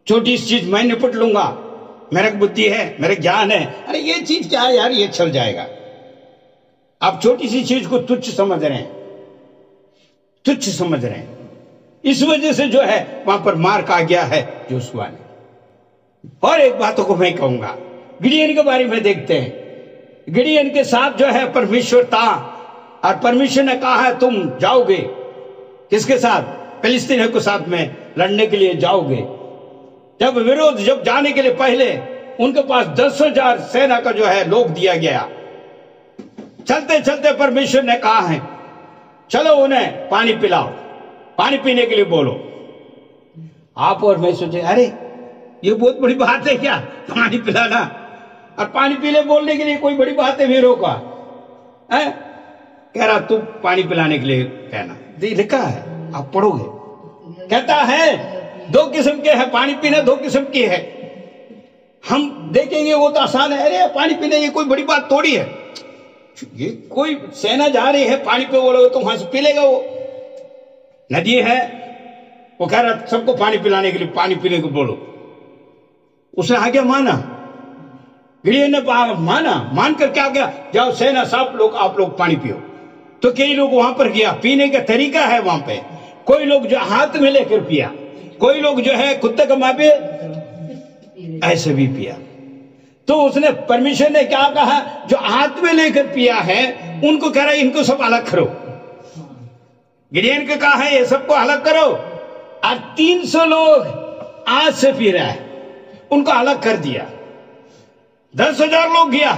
छोटी चीज मैं निपट लूंगा, मेरा बुद्धि है, मेरा ज्ञान है, अरे ये चीज क्या है यार, ये चल जाएगा। आप छोटी सी चीज को तुच्छ समझ रहे हैं, तुच्छ समझ रहे हैं, इस वजह से जो है वहां पर मार का गया है जोशुआ ने। और एक बातों को मैं कहूंगा, गिडियन के बारे में देखते हैं। गिडियन के साथ जो है परमेश्वर था, और परमेश्वर ने कहा है तुम जाओगे, किसके साथ? फिलिस्तीनियों के साथ में लड़ने के लिए जाओगे। जब जाने के लिए पहले उनके पास 10,000 सेना का जो है लोग दिया गया। चलते चलते परमेश्वर ने कहा है चलो उन्हें पानी पिलाओ, पानी पीने के लिए बोलो। आप और मैं सोचे अरे ये बहुत बड़ी बात है क्या, पानी पिलाना, और पानी पीने बोलने के लिए कोई बड़ी बात है वीरों का है? कह रहा तू पानी पिलाने के लिए कहना, लिखा है आप पढ़ोगे, कहता है 2 किस्म के है पानी पीना, 2 किस्म की है। हम देखेंगे वो तो आसान है, अरे पानी पीने ये कोई बड़ी बात थोड़ी है, ये कोई सेना जा रही है पानी पे बोलोगे तो वहां से पी लेगा। वो नदी है, वो कह रहा सबको पानी पिलाने के लिए पानी पीने को बोलो। उसने आगे माना, गिडियन ने माना, मानकर क्या गया, जाओ सेना सब लोग आप लोग पानी पियो। तो कई लोग वहां पर गया, पीने का तरीका है वहां पे, कोई लोग जो हाथ में लेकर पिया, कोई लोग जो है कुत्ते का मापे ऐसे भी पिया। तो उसने परमेश्वर ने क्या कहा, जो हाथ में लेकर पिया है उनको कह रहा है इनको सब अलग करो। गिडियन को कहा है ये सबको अलग करो, और 300 लोग आज से पी रहा है, उनको अलग कर दिया। 10,000 लोग गया,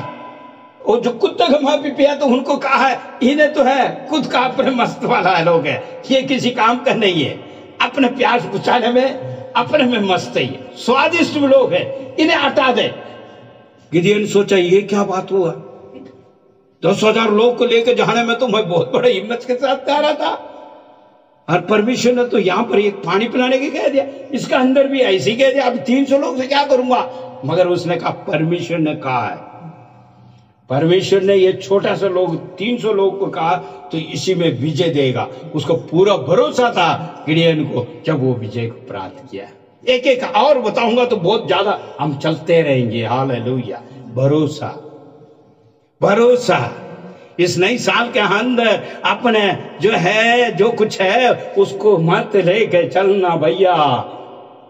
वो जो कुत्ते का मापी पिया तो उनको कहा है इन्हें तो है खुद का अपने मस्त वाला लोग है, ये किसी काम का नहीं है, अपने प्यास बुझाने में अपने में मस्त है, स्वादिष्ट लोग हैं, इन्हें हटा दे। गिदियन सोचा ये क्या बात हुआ, 10,000 लोग को लेकर जाने में तो मैं बहुत बड़े हिम्मत के साथ जा रहा था, और परमेश्वर ने तो यहां पर एक पानी पिलाने की कह दिया, इसका अंदर भी ऐसे ही कह दिया, अब 300 लोग से क्या करूंगा। मगर उसने कहा, परमेश्वर ने कहा है, परमेश्वर ने ये छोटा सा लोग 300 लोग को कहा तो इसी में विजय देगा। उसको पूरा भरोसा था गिडियन को, जब वो विजय को प्राप्त किया। एक एक और बताऊंगा तो बहुत ज्यादा हम चलते रहेंगे। हालेलुया। भरोसा, भरोसा। इस नई साल के अंदर अपने जो है, जो कुछ है, उसको मत लेके चलना भैया,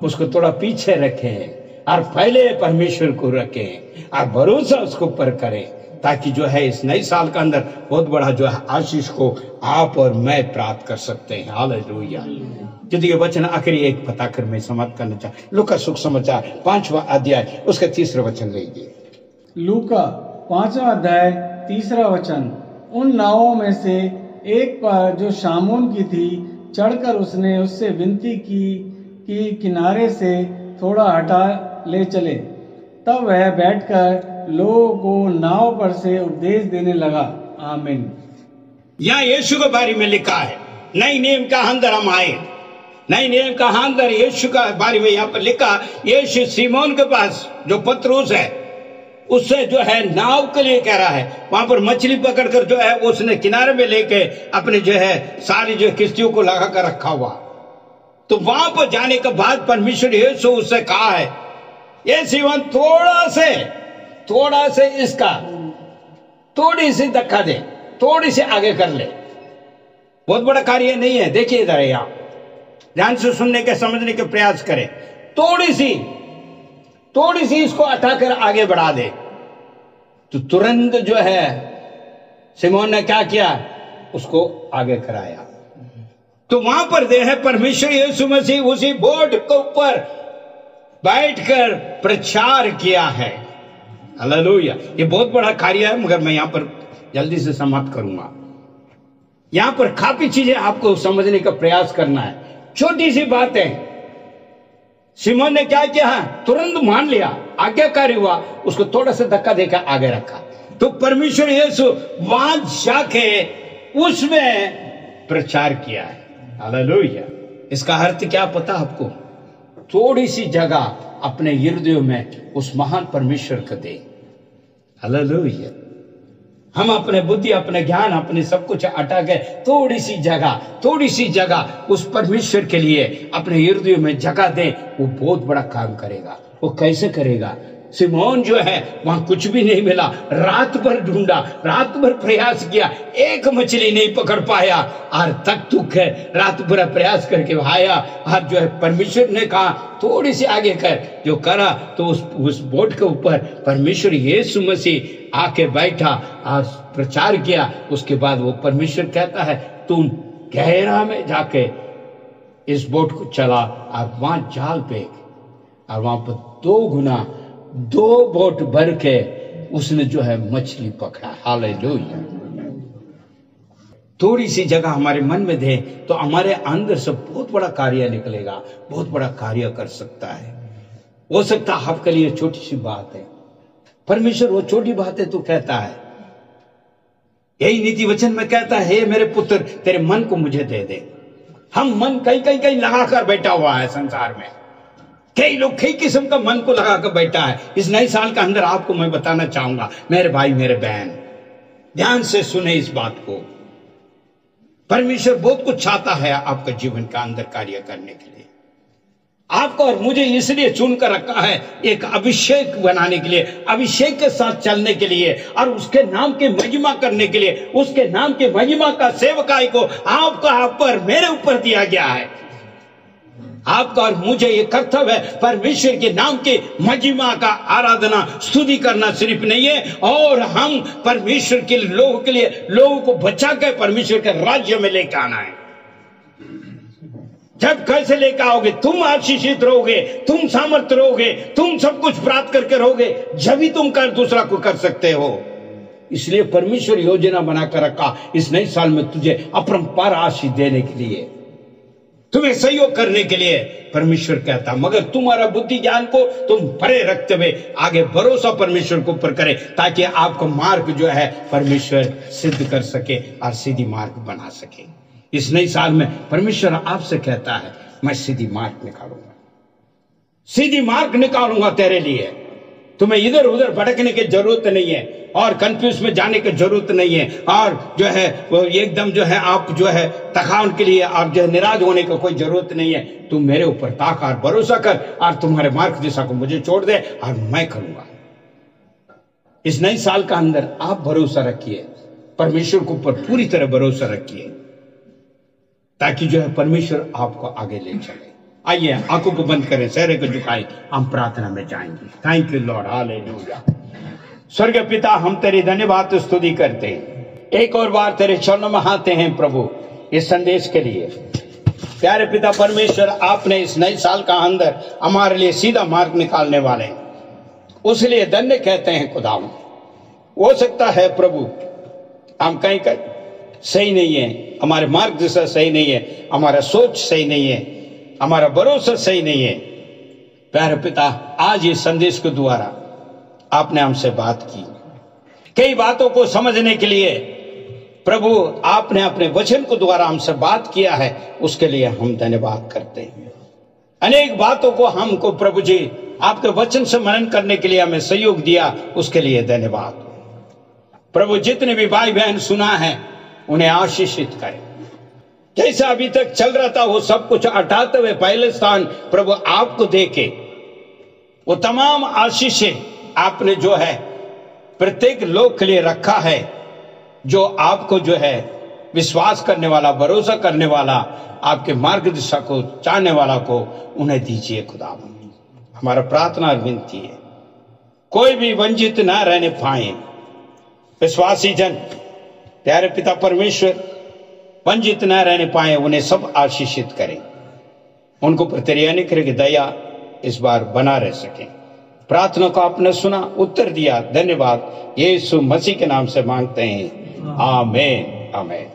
उसको थोड़ा पीछे रखें और पहले परमेश्वर को रखें और भरोसा उसके ऊपर करें, ताकि जो है इस नई साल के अंदर बहुत बड़ा जो है आशीष को आप और मैं प्राप्त कर सकते हैं। हालेलुया। यदि ये वचन आखिरी एक बताकर मैं समाप्त करना चाहूं। लूका सुख समाचार 5वां अध्याय उसका 3रा वचन लीजिए। लूका 5वां अध्याय 3रा वचन। उन नावों में से एक पर जो शामोन की थी, चढ़कर उसने उससे विनती की कि किनारे से थोड़ा हटा ले चले। तब वह बैठकर लोगों को नाव पर से उपदेश देने लगा। आमीन। यहाँ यीशु के बारे में लिखा है, नई नियम का अंदर हम आए, नई नियम का अंदर यीशु का बारे में यहाँ पर लिखा। यीशु सीमोन के पास जो पतरस है उससे जो है नाव के लिए कह रहा है, वहां पर मछली पकड़कर जो है उसने किनारे में लेके अपने जो है सारी जो किश्तियों को लगा कर रखा हुआ। तो वहां पर जाने के बाद परमेश्वर यीशु उससे कहा है, ये सीमोन थोड़ा से इसका थोड़ी सी धक्का दे, थोड़ी सी आगे कर ले, बहुत बड़ा कार्य नहीं है। देखिए इधर है, आप ध्यान से सुनने के समझने के प्रयास करें। थोड़ी सी इसको हटाकर आगे बढ़ा दे। तो तुरंत जो है सिमोन ने क्या किया, उसको आगे कराया। तो वहां पर दे है परमेश्वर यीशु मसीह उसी बोट के ऊपर बैठकर प्रचार किया है। हालेलुया। ये बहुत बड़ा कार्य है, मगर मैं यहां पर जल्दी से समाप्त करूंगा। यहां पर काफी चीजें आपको समझने का प्रयास करना है। छोटी सी बात है, सिमोन ने क्या किया, तुरंत मान लिया, आज्ञाकारी हुआ, उसको थोड़ा सा धक्का देकर आगे रखा। तो परमेश्वर यीशु वहां जाके उसमें प्रचार किया है। हालेलुया। इसका अर्थ क्या पता आपको? थोड़ी सी जगह अपने हृदय में उस महान परमेश्वर को दे। हालेलुया। हम अपने बुद्धि, अपने ज्ञान, अपने सब कुछ हटा के थोड़ी सी जगह उस परमेश्वर के लिए अपने हृदय में जगह दें, वो बहुत बड़ा काम करेगा। वो कैसे करेगा? सिमोन जो है वहां कुछ भी नहीं मिला, रात भर ढूंढा, रात भर प्रयास किया, एक मछली नहीं पकड़ पाया, और तक तुक है रात भर प्रयास करके आया। और जो है परमेश्वर ने कहा थोड़ी सी आगे कर, जो करा तो उस बोट के ऊपर परमेश्वर यीशु मसीह आके बैठा और प्रचार किया। उसके बाद वो परमेश्वर कहता है, तुम गहरा में जाके इस बोट को चला और वहां जाल फेंक, और वहां पर 2 बोट भर के उसने जो है मछली पकड़ा। हालेलुया। थोड़ी सी जगह हमारे मन में दे तो हमारे अंदर से बहुत बड़ा कार्य निकलेगा, बहुत बड़ा कार्य कर सकता है। हो सकता है आपके लिए छोटी सी बात है, परमेश्वर वो छोटी बात है तो कहता है, यही नीति वचन में कहता है, हे मेरे पुत्र तेरे मन को मुझे दे दे। हम मन कहीं लगाकर बैठा हुआ है संसार में, कई लोग कई किस्म का मन को लगाकर बैठा है। इस नए साल के अंदर आपको मैं बताना चाहूंगा, मेरे भाई मेरे बहन, ध्यान से सुने इस बात को। परमेश्वर बहुत कुछ चाहता है आपके जीवन का अंदर कार्य करने के लिए। आपको और मुझे इसलिए चुनकर रखा है, एक अभिषेक बनाने के लिए, अभिषेक के साथ चलने के लिए, और उसके नाम की महिमा करने के लिए। उसके नाम की महिमा का सेवकाई को आपका आप पर, मेरे ऊपर दिया गया है। आपका और मुझे ये कर्तव्य है, परमेश्वर के नाम के महिमा का आराधना स्तुति करना सिर्फ नहीं है, और हम परमेश्वर के लोगों के लिए लोगों को बचा के परमेश्वर के राज्य में लेकर आना है। जब कैसे लेकर आओगे? तुम आशीषित रहोगे, तुम सामर्थ्य रहोगे, तुम सब कुछ प्राप्त करके रहोगे, जब भी तुम कर दूसरा को कर सकते हो। इसलिए परमेश्वर योजना बनाकर रखा इस नए साल में तुझे अपरंपार आशीष देने के लिए। तुम्हें सहयोग करने के लिए परमेश्वर कहता, मगर तुम्हारा बुद्धि ज्ञान को तुम परे रखते हुए आगे भरोसा परमेश्वर के ऊपर करें, ताकि आपका मार्ग जो है परमेश्वर सिद्ध कर सके और सीधी मार्ग बना सके। इस नई साल में परमेश्वर आपसे कहता है, मैं सीधी मार्ग निकालूंगा, सीधी मार्ग निकालूंगा तेरे लिए। तुम्हें इधर उधर भटकने की जरूरत नहीं है और कंफ्यूज में जाने की जरूरत नहीं है, और जो है वो एकदम जो है आप जो है थकान के लिए आप जो है निराश होने की कोई जरूरत नहीं है। तुम मेरे ऊपर ताक और भरोसा कर और तुम्हारे मार्ग दिशा को मुझे छोड़ दे और मैं करूंगा। इस नए साल का अंदर आप भरोसा रखिए, परमेश्वर के ऊपर पूरी तरह भरोसा रखिए, ताकि जो है परमेश्वर आपको आगे ले चले। आइए आंखों को बंद करें, चेहरे को झुकाएं, हम प्रार्थना में जाएंगे। Thank you Lord, hallelujah. स्वर्गीय पिता, हम तेरी धन्यवाद स्तुति करते हैं, एक और बार तेरे चरणों में आते हैं प्रभु इस संदेश के लिए। प्यारे पिता परमेश्वर, आपने इस नए साल का अंदर हमारे लिए सीधा मार्ग निकालने वाले, उसलिए धन्य कहते हैं खुदावन। हो सकता है प्रभु हम कहीं सही नहीं है, हमारे मार्ग दिशा सही नहीं है, हमारा सोच सही नहीं है, हमारा भरोसा सही नहीं है। प्यारे पिता, आज इस संदेश के द्वारा आपने हमसे बात की, कई बातों को समझने के लिए प्रभु आपने अपने वचन के द्वारा हमसे बात किया है, उसके लिए हम धन्यवाद करते हैं। अनेक बातों को हमको प्रभु जी आपके वचन से मनन करने के लिए हमें सहयोग दिया, उसके लिए धन्यवाद। प्रभु जितने भी भाई बहन सुना है उन्हें आशीषित करें, जैसा अभी तक चल रहा था वो सब कुछ हटाते हुए पहले स्थान प्रभु आपको देके वो तमाम आशीषें आपने जो है प्रत्येक लोग के लिए रखा है, जो आपको जो है विश्वास करने वाला, भरोसा करने वाला, आपके मार्ग दिशा को चाहने वाला को उन्हें दीजिए खुदावन। हमारा प्रार्थना और विनती है, कोई भी वंचित ना रहने पाए, विश्वासी जन प्यारे पिता परमेश्वर वंचित न रहने पाए, उन्हें सब आशीषित करें, उनको पर तेरी अनुग्रह की दया इस बार बना रह सके। प्रार्थना को आपने सुना, उत्तर दिया, धन्यवाद। यीशु मसीह के नाम से मांगते हैं, आमीन आमीन।